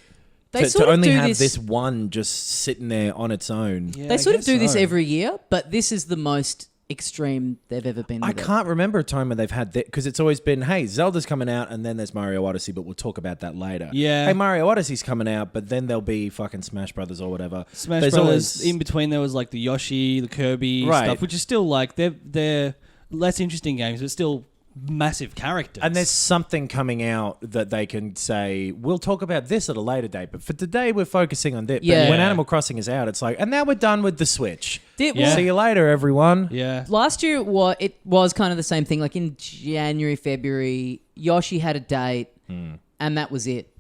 To only have this one just sitting there on its own. Yeah, they sort of do this every year, but this is the most extreme they've ever been. I can't remember a time where they've had that, because it's always been, hey, Zelda's coming out and then there's Mario Odyssey, but we'll talk about that later. Yeah. Hey, Mario Odyssey's coming out, but then there'll be fucking Smash Brothers or whatever. Smash Brothers, in between there was like the Yoshi, the Kirby stuff, which is still like, they're less interesting games, but still massive characters. And there's something coming out that they can say, we'll talk about this at a later date, but for today we're focusing on this. Yeah. But when Animal Crossing is out, it's like, and now we're done with the Switch. See you later, everyone. Yeah. Last year it was kind of the same thing. Like in January, February, Yoshi had a date, and that was it.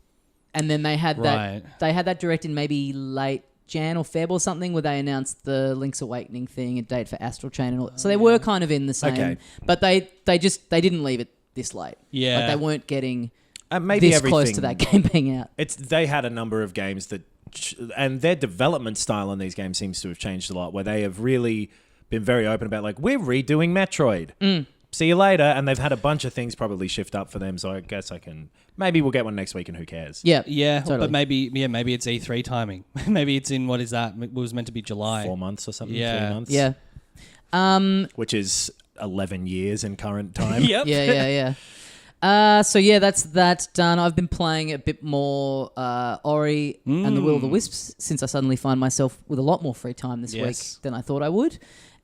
And then they had that Direct in maybe late Jan or Feb or something, where they announced the Link's Awakening thing, a date for Astral Chain and all. So they were kind of in the same, but they didn't leave it this late. Yeah, like they weren't getting maybe this everything close to that game being out. They had a number of games that, and their development style on these games seems to have changed a lot, where they have really been very open about like, we're redoing Metroid. See you later. And they've had a bunch of things probably shift up for them. So I guess maybe we'll get one next week and who cares? Yeah, totally. But maybe it's E3 timing. Maybe it's in, what is that? It was meant to be July. 4 months or something. Yeah. 3 months. Yeah. Which is 11 years in current time. Yep. Yeah. So yeah, that's that done. I've been playing a bit more Ori and the Will of the Wisps since I suddenly find myself with a lot more free time this week than I thought I would.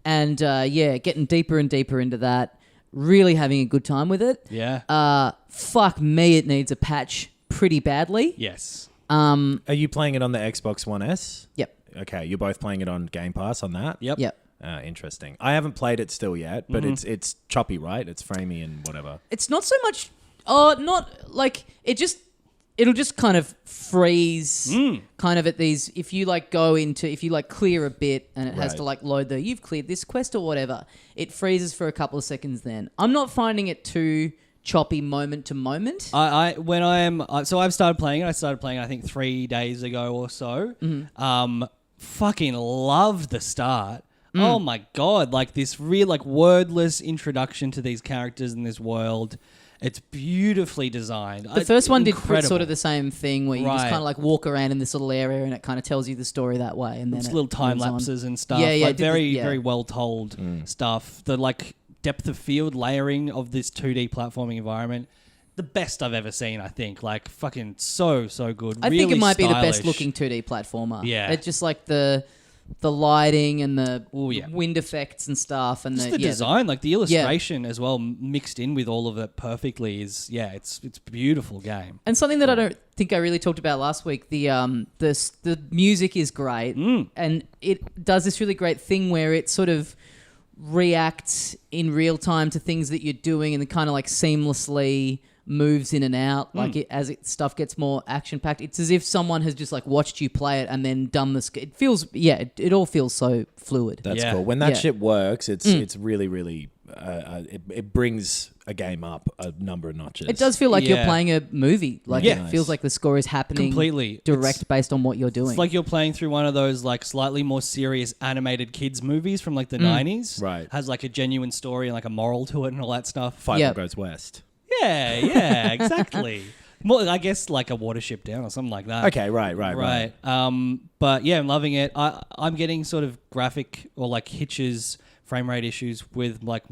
And getting deeper and deeper into that. Really having a good time with it. Yeah. Fuck me, it needs a patch pretty badly. Yes. Are you playing it on the Xbox One S? Yep. Okay, you're both playing it on Game Pass on that? Yep. Interesting. I haven't played it still yet, but it's choppy, right? It's framey and whatever. It's not so much. Not like it'll just kind of freeze kind of at these, if you like clear a bit and it has to like load you've cleared this quest or whatever, it freezes for a couple of seconds then. I'm not finding it too choppy moment to moment. So I've started playing it. I started playing I think 3 days ago or so. Fucking loved the start. Oh my God, like this real like wordless introduction to these characters in this world. It's beautifully designed. The first one did incredible. Sort of the same thing where you just kind of like walk around in this little area and it kind of tells you the story that way. And then it's little time lapses and stuff. Yeah, like very well told stuff. The like depth of field layering of this 2D platforming environment. The best I've ever seen, I think. Like fucking so good. I think it might be the best looking 2D platformer. Yeah. It's just like the lighting and the wind effects and stuff, and the design, like the illustration as well, mixed in with all of it perfectly is it's a beautiful game. And something that I don't think I really talked about last week, the music is great, and it does this really great thing where it sort of reacts in real time to things that you're doing, and it kind of like seamlessly moves in and out stuff gets more action packed. It's as if someone has just like watched you play it and then done this. It feels it all feels so fluid. That's cool. When that shit works, it's really really it brings a game up a number of notches. It does feel like you're playing a movie. Like it feels like the score is happening completely direct based on what you're doing. It's like you're playing through one of those like slightly more serious animated kids movies from like the 90s. Right. Has like a genuine story and like a moral to it and all that stuff. Fight Goes West. Yeah, exactly. More, I guess, like a Watership Down or something like that. Okay, right. But yeah, I'm loving it. I'm getting sort of graphic or like hitches, frame rate issues with like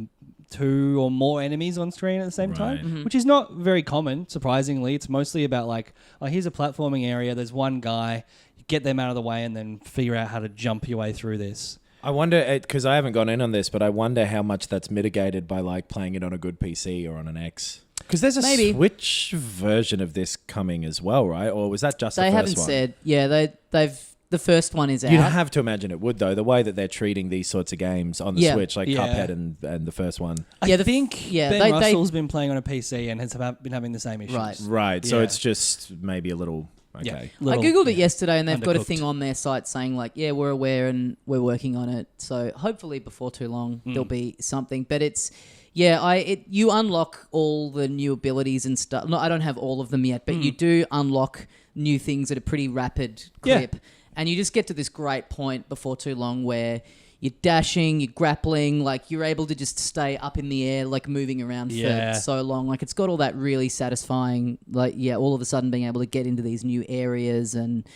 2 or more enemies on screen at the same time, which is not very common, surprisingly. It's mostly about like, here's a platforming area, there's one guy, you get them out of the way and then figure out how to jump your way through this. I wonder, because I haven't gone in on this, but I wonder how much that's mitigated by like playing it on a good PC or on an X. Because there's a Switch version of this coming as well, right? Or was that just the first one? They haven't said. Yeah, they've the first one is out. You'd have to imagine it would, though, the way that they're treating these sorts of games on the Switch, like Cuphead and the first one. I think Ben Russell's been playing on a PC and has been having the same issues. Right. So it's just maybe a little... Okay. I googled it yesterday and they've got a thing on their site saying like, we're aware and we're working on it. So hopefully before too long there'll be something. But it's... you unlock all the new abilities and stuff. No, I don't have all of them yet, but you do unlock new things at a pretty rapid clip. And you just get to this great point before too long where you're dashing, you're grappling, like you're able to just stay up in the air, like moving around for so long. Like it's got all that really satisfying, like, all of a sudden being able to get into these new areas and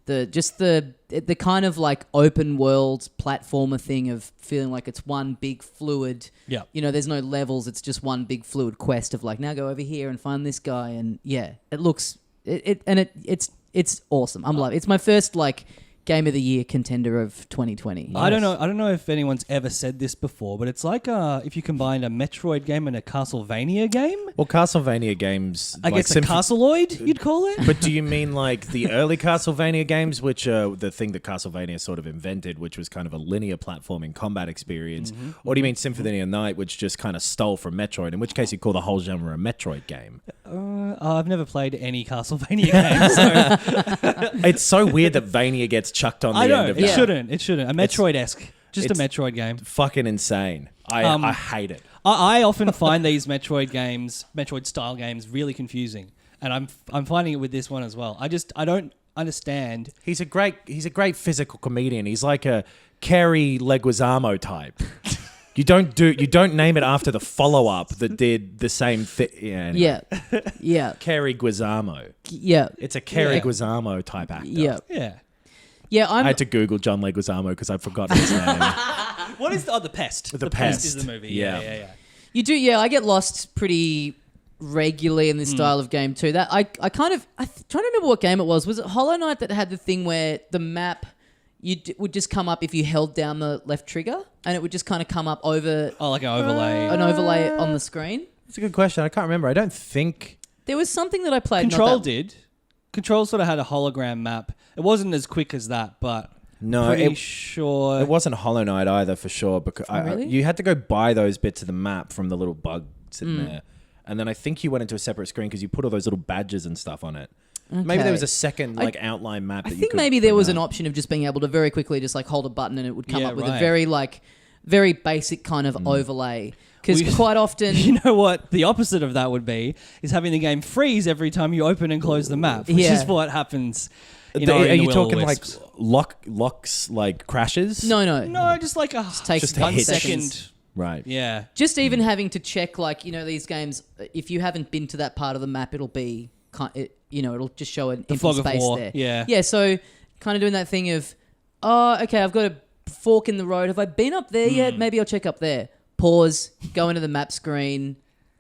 the kind of like open world platformer thing of feeling like it's one big fluid, there's no levels. It's just one big fluid quest of like, now go over here and find this guy. And it looks, it's awesome. I'm loving it. It's my first like Game of the Year contender of 2020. Yes. I don't know if anyone's ever said this before, but it's like if you combine a Metroid game and a Castlevania game. Well, Castlevania games... I guess a Castleoid, you'd call it? But do you mean like the early Castlevania games, which are the thing that Castlevania sort of invented, which was kind of a linear platforming combat experience? Or do you mean Symphony of the Night, which just kind of stole from Metroid, in which case you call the whole genre a Metroid game? I've never played any Castlevania games. So. It's so weird that Vania gets chucked on the end of it. It shouldn't. A Metroid-esque. Just a Metroid game. Fucking insane. I hate it. I often find these Metroid games, Metroid-style games, really confusing. and I'm finding it with this one as well. I don't understand. He's a great physical comedian. He's like a Kerry Leguizamo type. You don't name it after the follow-up that did the same thing. Yeah. Yeah. Kerry Guizamo. Yeah. It's a Kerry Guizamo type actor. Yeah. Yeah. Yeah, I had to Google John Leguizamo because I'd forgotten his name. What is the Pest? The Pest is the movie. Yeah. Yeah. You do, yeah. I get lost pretty regularly in this style of game too. That I'm trying to remember what game it was. Was it Hollow Knight that had the thing where the map would just come up if you held down the left trigger, and it would just kind of come up over. Oh, like an overlay. An overlay on the screen. That's a good question. I can't remember. I don't think There was something that I played. Control did. Control sort of had a hologram map. It wasn't as quick as that, but pretty sure it wasn't Hollow Knight either for sure. Because really? you had to go buy those bits of the map from the little bug sitting there, and then I think you went into a separate screen because you put all those little badges and stuff on it. Okay. Maybe there was a second outline map. I think maybe there was an option of just being able to very quickly just like hold a button and it would come up with a very basic kind of overlay. Because quite often... You know what the opposite of that would be? Is having the game freeze every time you open and close the map, which is what happens... Are you talking like locks, like crashes? No, just like takes 1 second. Right. Yeah. Just even having to check, like, these games, if you haven't been to that part of the map, it'll be... it'll just show an empty space there. Yeah. Yeah, so kind of doing that thing of, okay, I've got a fork in the road. Have I been up there yet? Maybe I'll check up there. Pause, go into the map screen.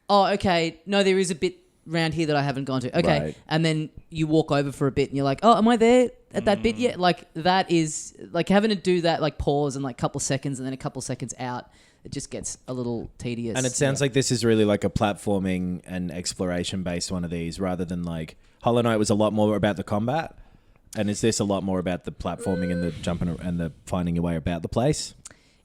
Oh, okay. No, there is a bit around here that I haven't gone to. Okay. Right. And then you walk over for a bit and you're like, oh, am I there at that bit yet? Like, that is, like, having to do that, like, pause and, like, couple seconds and then a couple seconds out, it just gets a little tedious. And it sounds like this is really like a platforming and exploration based one of these rather than like Hollow Knight was a lot more about the combat. And is this a lot more about the platforming and the jumping and the finding your way about the place?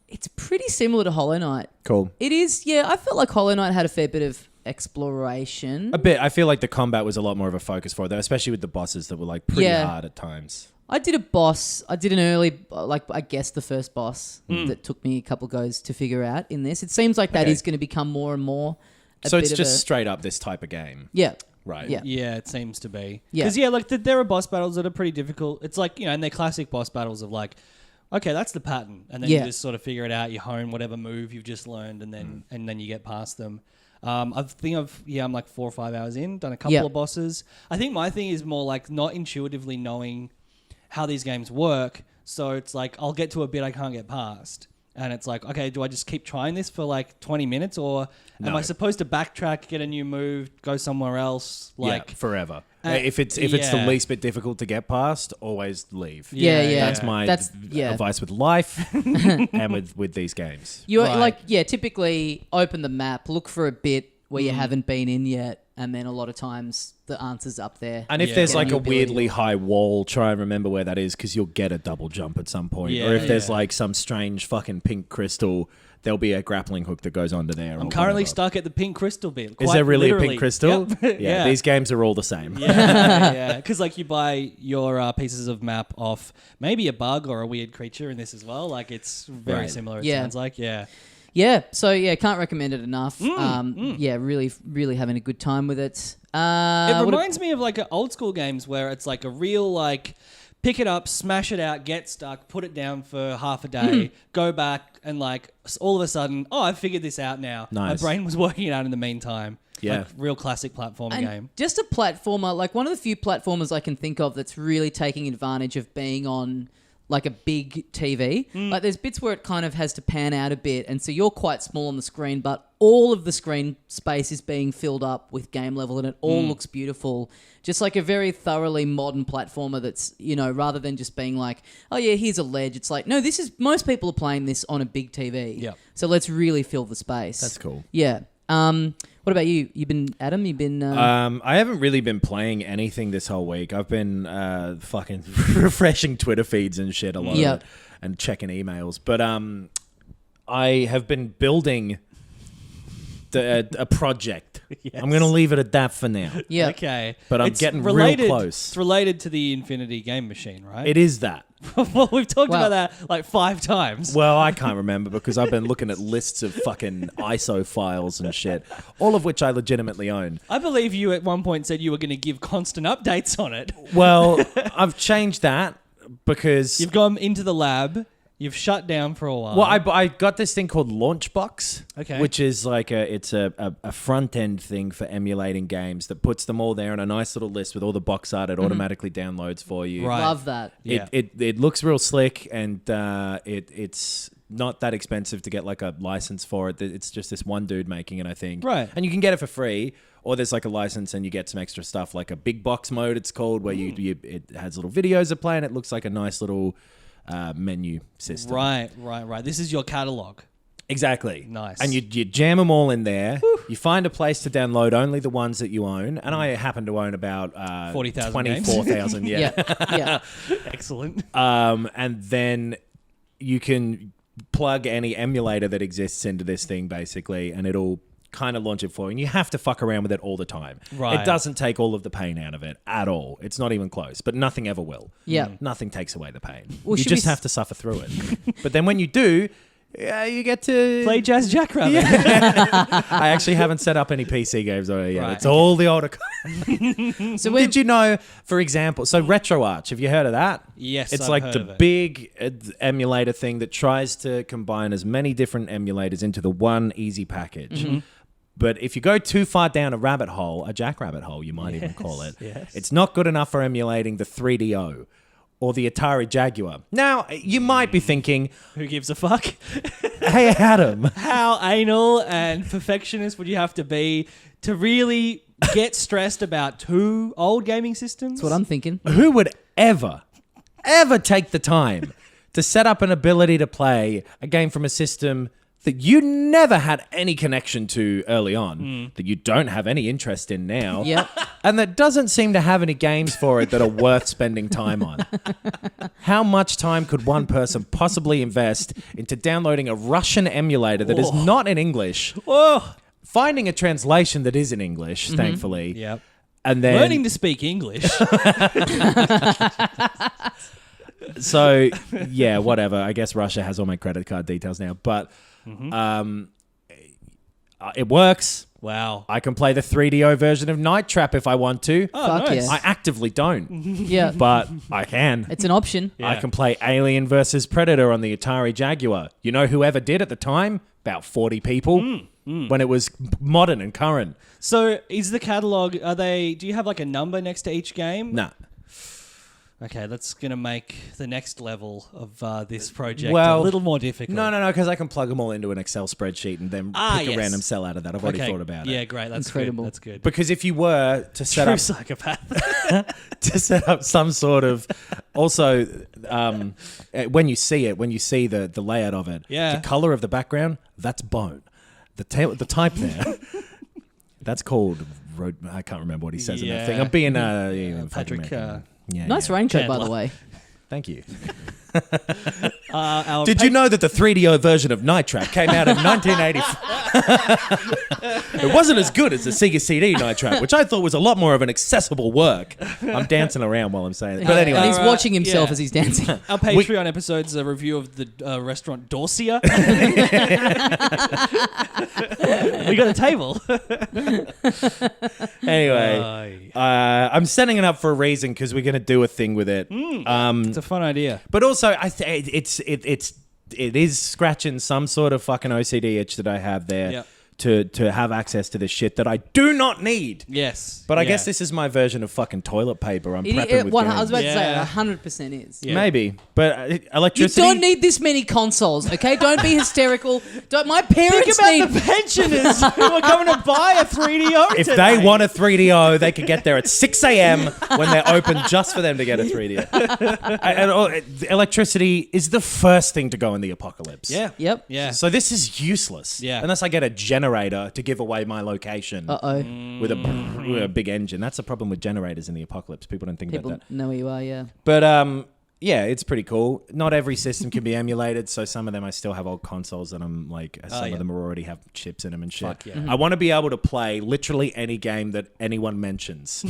It's pretty similar to Hollow Knight. Cool. It is, yeah. I felt like Hollow Knight had a fair bit of exploration. A bit. I feel like the combat was a lot more of a focus for it, though, especially with the bosses that were like pretty hard at times. I did an early, like I guess the first boss that took me a couple goes to figure out in this. It seems like that is going to become more and more. So it's just straight up this type of game. Yeah. Right. Yeah, it seems to be. Yeah. Because, like, there are boss battles that are pretty difficult. It's like, and they're classic boss battles of like, okay, that's the pattern. And then you just sort of figure it out. You hone whatever move you've just learned and then you get past them. I'm like 4 or 5 hours in, done a couple of bosses. I think my thing is more like not intuitively knowing how these games work. So it's like, I'll get to a bit I can't get past. And it's like, okay, do I just keep trying this for like 20 minutes or am I supposed to backtrack, get a new move, go somewhere else? Like forever. If it's the least bit difficult to get past, always leave. Yeah. That's my advice with life and with these games. You typically open the map, look for a bit where you haven't been in yet, and then a lot of times the answer's up there. And if there's like a weirdly high wall, try and remember where that is because you'll get a double jump at some point. Or if there's like some strange fucking pink crystal, there'll be a grappling hook that goes onto there. I'm currently stuck at the pink crystal bit. Is there really literally a pink crystal? Yep. Yeah, these games are all the same. Yeah. Because like you buy your pieces of map off maybe a bug or a weird creature in this as well. Like it's very similar, it sounds like. Yeah. Yeah, so can't recommend it enough. Really, really having a good time with it. It reminds me of like old school games where it's like a real like pick it up, smash it out, get stuck, put it down for half a day, go back and like all of a sudden, I've figured this out now. Nice. My brain was working it out in the meantime. Yeah. Like real classic platforming game. Just a platformer, like one of the few platformers I can think of that's really taking advantage of being on like a big TV. Like there's bits where it kind of has to pan out a bit and so you're quite small on the screen but all of the screen space is being filled up with game level and it all looks beautiful. Just like a very thoroughly modern platformer that's, rather than just being like, oh yeah, here's a ledge. It's like, no, most people are playing this on a big TV. Yep. So let's really fill the space. That's cool. Yeah. What about you? Adam? You've been... I haven't really been playing anything this whole week. I've been fucking refreshing Twitter feeds and shit a lot of it, and checking emails. But I have been building a project. Yes. I'm going to leave it at that for now. Yeah. Okay. But I'm getting real close. It's related to the Infinity game machine, right? It is that. Well, we've talked Wow. about that like 5 times. Well, I can't remember because I've been looking at lists of fucking ISO files and shit, all of which I legitimately own. I believe you at one point said you were going to give constant updates on it. Well, I've changed that because... You've gone into the lab. You've shut down for a while. Well, I got this thing called Launchbox, Okay. which is like it's a front end thing for emulating games that puts them all there in a nice little list with all the box art. It automatically downloads for you. Right. Love that. Yeah. It looks real slick, and it's not that expensive to get like a license for it. It's just this one dude making it, I think. Right. And you can get it for free, or there's like a license and you get some extra stuff, like a big box mode. It's called where it has little videos that play, and it looks like a nice little menu system. Right. This is your catalog. Exactly. Nice. And you jam them all in there. Whew. You find a place to download only the ones that you own. And I happen to own about 40,000 24,000. Yeah. Yeah. Excellent. And then you can plug any emulator that exists into this thing, basically, and it'll kind of launch it for you. And you have to fuck around with it all the time. Right. It doesn't take all of the pain out of it at all. It's not even close, but nothing ever will. Yeah. Nothing takes away the pain. Well, you should just we have to suffer through it. But then when you do, you get to... Play Jazz Jackrabbit. I actually haven't set up any PC games on it yet. Right. It's all the older... So when, Did you know, for example, so RetroArch, have you heard of that? Yes, It's I've like heard the of it. big emulator thing that tries to combine as many different emulators into the one easy package. Mm-hmm. But if you go too far down a rabbit hole, a jackrabbit hole, you might even call it, yes. it's not good enough for emulating the 3DO or the Atari Jaguar. Now, you might be thinking, Who gives a fuck? hey, Adam, How anal and perfectionist would you have to be to really get stressed about 2 old gaming systems? that's what I'm thinking. who would ever take the time to set up an ability to play a game from a system that you never had any connection to early on, that you don't have any interest in now, Yep. and that doesn't seem to have any games for it that are worth spending time on? How much time could one person possibly invest into downloading a Russian emulator that is not in English, Oh, finding a translation that is in English, thankfully, yep. and then... Learning to speak English. So, yeah, whatever. I guess Russia has all my credit card details now, but it works. Wow. I can play the 3DO version of Night Trap if I want to. Oh, Fuck nice. yeah. I actively don't, Yeah. but I can. It's an option. I Yeah. can play Alien versus Predator on the Atari Jaguar. You know whoever did at the time? About 40 people when it was modern and current. So, is the catalog? Do you have like a number next to each game? Nah. Okay, that's gonna make the next level of this project Well, a little more difficult. No, because I can plug them all into an Excel spreadsheet and then pick a yes. random cell out of that. I've already thought about Yeah, it. great. That's Incredible. good. That's good. Because if you were to set True up psychopath. to set up some sort of also when you see the layout of it, Yeah. the color of the background, that's bone. The type there, that's called I can't remember what he says in that thing. I'm being Patrick, Nice raincoat, by the Chandler. way. Thank you. our Did you know that the 3DO version of Night Trap came out in 1984? It wasn't as good as the Sega CD Night Trap, which I thought was a lot more of an accessible work. I'm dancing around while I'm saying it. But anyway. And he's Alright, watching himself yeah. as he's dancing. Our Patreon episode's a review of the restaurant Dorsia. We got a table. Anyway, I'm setting it up for a reason because we're going to do a thing with it. It's a fun idea. But also, it is scratching some sort of fucking OCD itch that I have there Yep. to have access to this shit that I do not need. Yes. But I Yeah. guess this is my version of fucking toilet paper. I'm prepping with I was about games. to say, Yeah. 100% is. Yeah. Maybe, but You electricity. don't need this many consoles, okay? Don't be hysterical. My Think parents about need... the pensioners who are coming to buy a 3DO If today. they want a 3DO, they could get there at 6 a.m. when they're open just for them to get a 3DO. Electricity is the first thing to go in the apocalypse. Yeah. Yep. Yeah. So this is useless. Yeah. Unless I get a generator to give away my location Uh-oh. with a big engine. That's the problem with generators in the apocalypse. People don't think People about that. know where you are, yeah. But yeah, it's pretty cool. Not every system can be emulated, so some of them I still have old consoles that I'm like, some yeah. of them already have chips in them and shit. Fuck yeah. I want to be able to play literally any game that anyone mentions.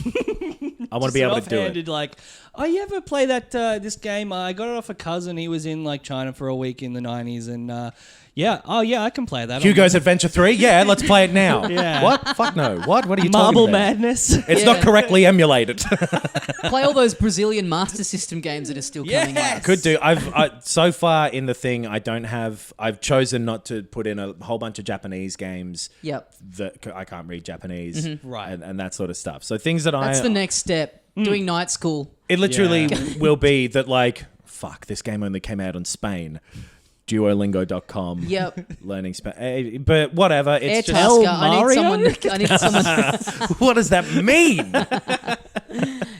I want to be able to do it. Like, oh, you ever play that this game? I got it off a cousin. He was in like China for a week in the 90s, and yeah, I can play that. Hugo's Adventure 3? Yeah, let's play it now. Yeah. What? Fuck no. What are you Marble talking about? Madness. It's not correctly emulated. Play all those Brazilian Master System games that are still coming out. Could do. So far in the thing, I've chosen not to put in a whole bunch of Japanese games. Yep. That I can't read Japanese. Right. And that sort of stuff. So things that That's the next step. Doing night school. It literally will be that like, fuck, this game only came out in Spain. Duolingo.com. Yep. Learning Spanish. But whatever. It's Air just... Tasker. I need someone. What does that mean?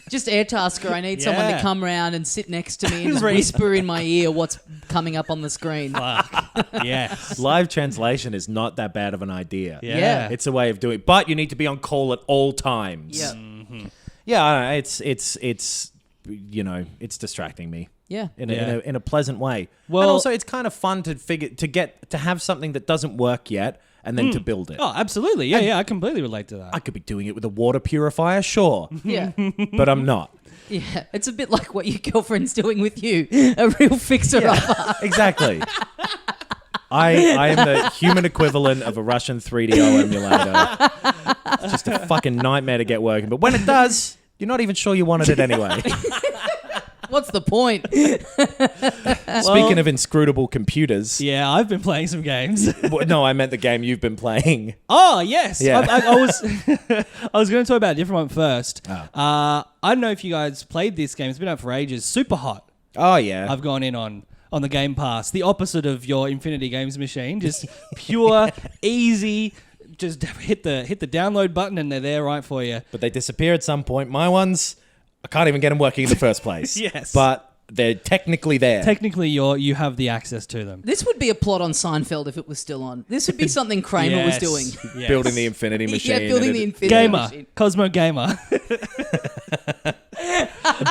Just Air Tasker. I need someone to come around and sit next to me and just Read. whisper in my ear what's coming up on the screen. Fuck. Yes. Live translation is not that bad of an idea. Yeah. It's a way of doing it. But you need to be on call at all times. Yep. Yeah, I don't know. It's you know, it's distracting me. Yeah. In a pleasant way. Well- and also it's kind of fun to have something that doesn't work yet and then to build it. Oh, absolutely. Yeah, I completely relate to that. I could be doing it with a water purifier, sure, Yeah. but I'm not. Yeah. It's a bit like what your girlfriend's doing with you. A real fixer-upper. Exactly. I am the human equivalent of a Russian 3DO emulator. It's just a fucking nightmare to get working. But when it does, you're not even sure you wanted it anyway. What's the point? Speaking of inscrutable computers. Yeah, I've been playing some games. No, I meant the game you've been playing. Oh, yes. Yeah. I was I was going to talk about a different one first. Oh. I don't know if you guys played this game. It's been out for ages. Superhot. Oh, yeah. I've gone in on the Game Pass. The opposite of your Infinity Games machine. Just pure, easy. Just hit the download button and they're there right for you. But they disappear at some point. My ones, I can't even get them working in the first place. Yes. But they're technically there. Technically, you have the access to them. This would be a plot on Seinfeld if it was still on. This would be something Kramer was doing. Yes. Building the Infinity Machine. Yeah, building and the it- Infinity Gamer. Machine. Cosmo Gamer.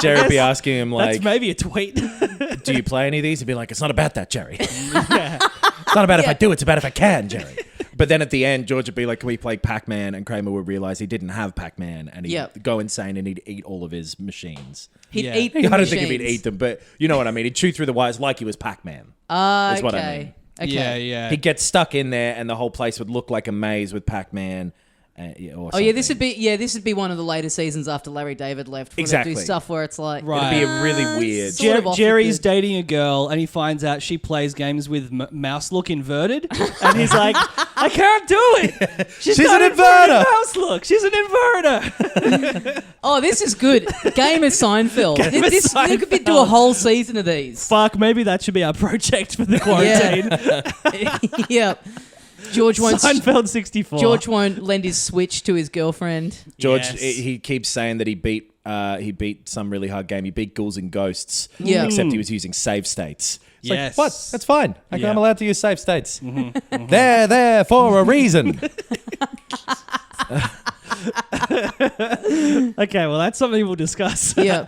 Jerry would be asking him, like, That's maybe a tweet. do you play any of these? He'd be like, it's not about that, Jerry. It's not about if I do, it's about if I can, Jerry. But then at the end, George would be like, can we play Pac-Man? And Kramer would realize he didn't have Pac-Man. And he'd go insane and he'd eat all of his machines. He'd Yeah. eat the I don't machines. think if he'd eat them, but you know what I mean. He'd chew through the wires like he was Pac-Man. Is what I mean. Okay. Yeah. He'd get stuck in there and the whole place would look like a maze with Pac-Man. Oh yeah, this would be one of the later seasons after Larry David left. Where Exactly. they do stuff where it's like, Right. It'd be a really weird. Sort of off Jerry's with the- dating a girl and he finds out she plays games with mouse look inverted. And he's like, I can't do it. She's She's got an inverted inverter. mouse look. She's an inverter. Oh, this is good. Game of Seinfeld. They could do a whole season of these. Fuck, maybe that should be our project for the quarantine. Yeah. George won't. Seinfeld 64. George won't lend his Switch to his girlfriend. George, Yes. he keeps saying that he beat some really hard game. He beat Ghouls and Ghosts. Yeah. Except he was using save states. It's Yes. like, what? That's fine. Yeah. I'm allowed to use save states. They're there for a reason. Okay, well, that's something we'll discuss. Yeah.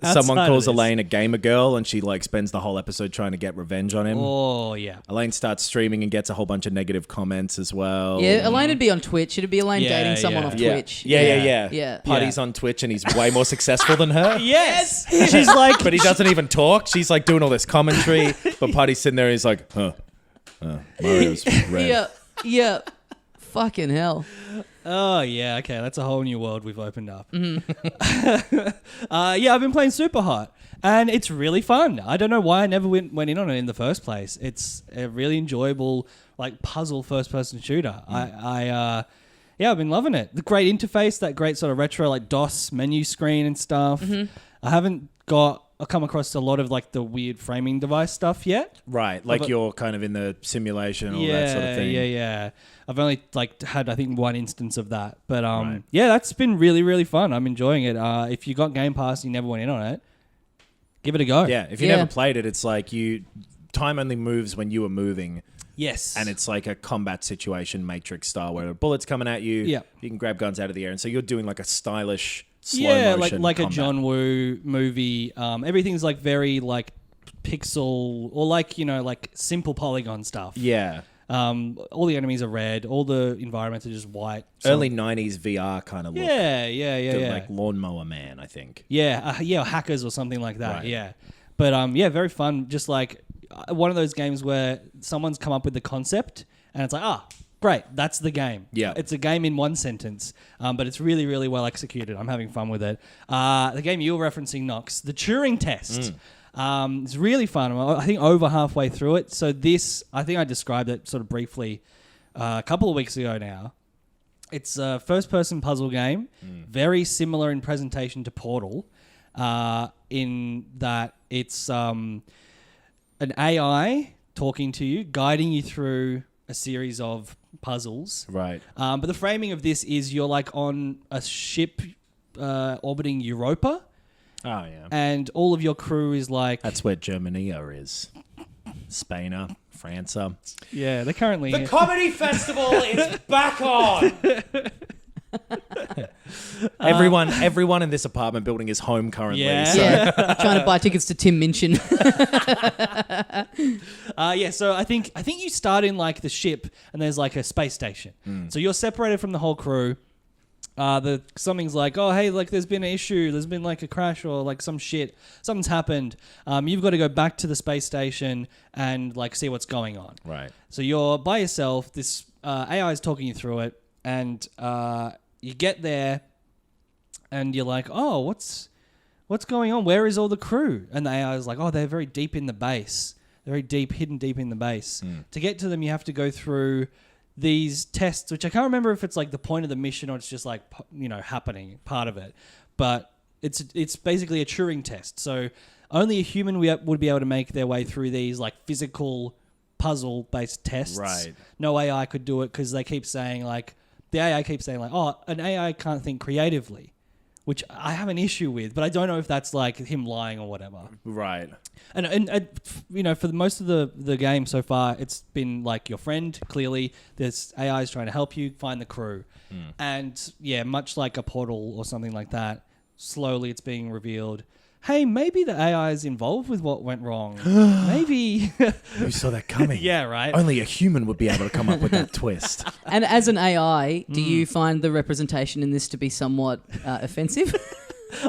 Someone Outside calls of this. Elaine a gamer girl and she like spends the whole episode trying to get revenge on him. Oh, yeah. Elaine starts streaming and gets a whole bunch of negative comments as well. Yeah, Elaine would be on Twitch. It'd be Elaine Yeah, dating someone yeah. off Yeah. Twitch. Yeah. Yeah. Putty's on Twitch and he's way more successful than her. Yes. She's like, But he doesn't even talk. She's like doing all this commentary. But Putty's sitting there and he's like, Mario's red. Yeah. Fucking hell. oh, yeah, okay, that's a whole new world we've opened up. Yeah, I've been playing Superhot, and it's really fun. I don't know why I never went in on it in the first place. It's a really enjoyable, like, puzzle first-person shooter. I've been loving it. The great interface, that great sort of retro, like, DOS menu screen and stuff. I haven't come across a lot of, like, the weird framing device stuff yet. Right. Like you're kind of in the simulation, all that sort of thing. Yeah. I've only had I think one instance of that, but Right. yeah, that's been really really fun. I'm enjoying it. If you got Game Pass and you never went in on it, give it a go. Yeah. If you never played it, it's like time only moves when you are moving. Yes. And it's like a combat situation Matrix style where a bullet's coming at you. Yeah. You can grab guns out of the air. And so you're doing like a stylish slow motion like a combat. John Woo movie. Everything's like very like pixel or like like simple polygon stuff. Yeah. All the enemies are red. All the environments are just white. Early 90s VR kind of look. Yeah. Like Lawnmower Man, I think. Yeah, or Hackers or something like that. Right. Yeah, but very fun. Just like one of those games where someone's come up with the concept and it's like, great, that's the game. Yeah, it's a game in one sentence, but it's really, really well executed. I'm having fun with it. The game you were referencing, Knox, the Turing Test. It's really fun. I think over halfway through it. So this, I think I described it sort of briefly a couple of weeks ago now. It's a first-person puzzle game, very similar in presentation to Portal, in that it's an AI talking to you, guiding you through a series of puzzles. Right. But the framing of this is you're like on a ship orbiting Europa. Oh, yeah. And all of your crew is like... That's where Germany is. Spain, France. Yeah, they're currently... The comedy festival is back on! Everyone in this apartment building is home currently. Yeah. So. Yeah, trying to buy tickets to Tim Minchin. So I think you start in like the ship and there's like a space station. So you're separated from the whole crew. Something's like, oh, hey, like there's been an issue, there's been like a crash or like some shit, something's happened. You've got to go back to the space station and like see what's going on. Right. So you're by yourself. This AI is talking you through it, and you get there, and you're like, oh, what's going on? Where is all the crew? And the AI is like, oh, they're very deep in the base. They're very deep, hidden deep in the base. To get to them, you have to go through these tests, which I can't remember if it's like the point of the mission or it's just like, happening, part of it. But it's basically a Turing test. So only a human would be able to make their way through these like physical puzzle-based tests. Right. No AI could do it because they keep saying like, the AI keeps saying like, oh, an AI can't think creatively, which I have an issue with, but I don't know if that's like him lying or whatever. Right. And for most of the game so far, it's been like your friend, clearly. There's AIs trying to help you find the crew. And yeah, much like a Portal or something like that, slowly it's being revealed, hey, maybe the AI is involved with what went wrong. Maybe. You saw that coming. Yeah, right. Only a human would be able to come up with that twist. And as an AI, do you find the representation in this to be somewhat offensive?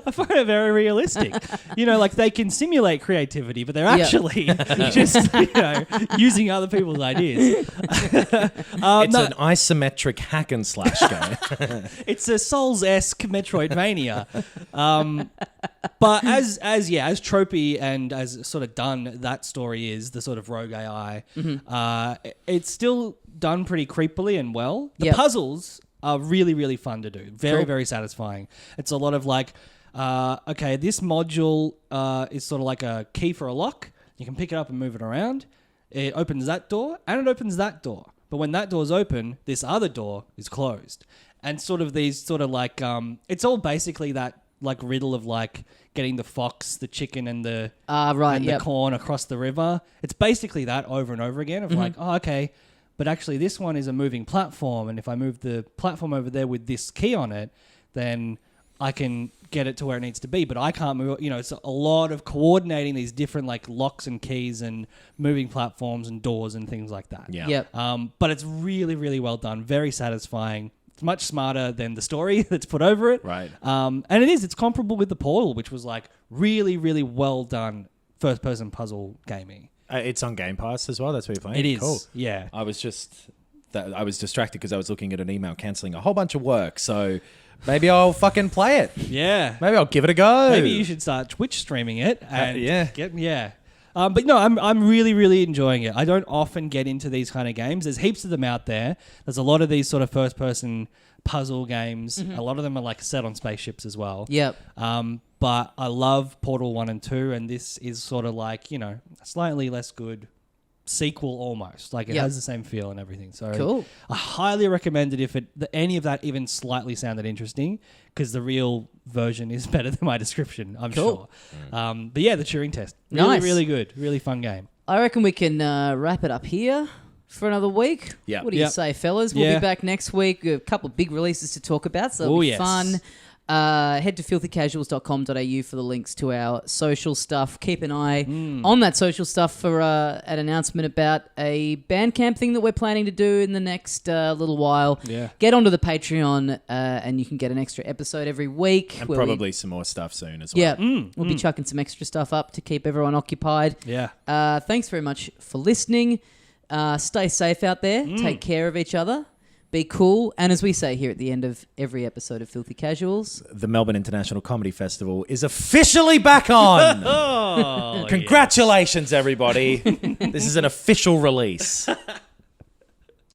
I find it very realistic. Like they can simulate creativity, but they're actually just, using other people's ideas. It's an isometric hack and slash game. It's a Souls-esque Metroidvania. But as tropey and as sort of done that story is, the sort of rogue AI, it's still done pretty creepily and well. The puzzles are really, really fun to do. Very, very satisfying. It's a lot of like, this module is sort of like a key for a lock. You can pick it up and move it around. It opens that door and it opens that door. But when that door's open, this other door is closed. And sort of these sort of like, it's all basically that like riddle of like getting the fox, the chicken and the corn across the river. It's basically that over and over again of like, oh, okay. But actually this one is a moving platform. And if I move the platform over there with this key on it, then I can get it to where it needs to be. But I can't move, it's a lot of coordinating these different like locks and keys and moving platforms and doors and things like that. Yeah. Yep. But it's really, really well done. Very satisfying. It's much smarter than the story that's put over it. Right. And it's comparable with the Portal, which was like really, really well done first person puzzle gaming. It's on Game Pass as well. That's where you're playing. It is. Cool. Yeah. I was distracted because I was looking at an email cancelling a whole bunch of work. So maybe I'll fucking play it. Yeah. Maybe I'll give it a go. Maybe you should start Twitch streaming it. And but no, I'm really, really enjoying it. I don't often get into these kind of games. There's heaps of them out there. There's a lot of these sort of first person puzzle games. A lot of them are like set on spaceships as well. Yep. But I love Portal 1 and 2, and this is sort of like, a slightly less good sequel almost. Like it has the same feel and everything. So cool. I highly recommend it if any of that even slightly sounded interesting, because the real version is better than my description, I'm sure. But yeah, the Turing test. Really, Nice. really good. Really fun game. I reckon we can wrap it up here for another week. Yeah. What do you say, fellas? We'll be back next week. A couple of big releases to talk about, so it'll be fun. Head to filthycasuals.com.au for the links to our social stuff. Keep an eye on that social stuff for an announcement about a Bandcamp thing that we're planning to do in the next little while. Yeah. Get onto the Patreon and you can get an extra episode every week. And probably some more stuff soon as well. Yeah, we'll be chucking some extra stuff up to keep everyone occupied. Yeah. Thanks very much for listening. Stay safe out there. Take care of each other. Be cool. And as we say here at the end of every episode of Filthy Casuals, the Melbourne International Comedy Festival is officially back on. Oh, Congratulations, everybody. This is an official release.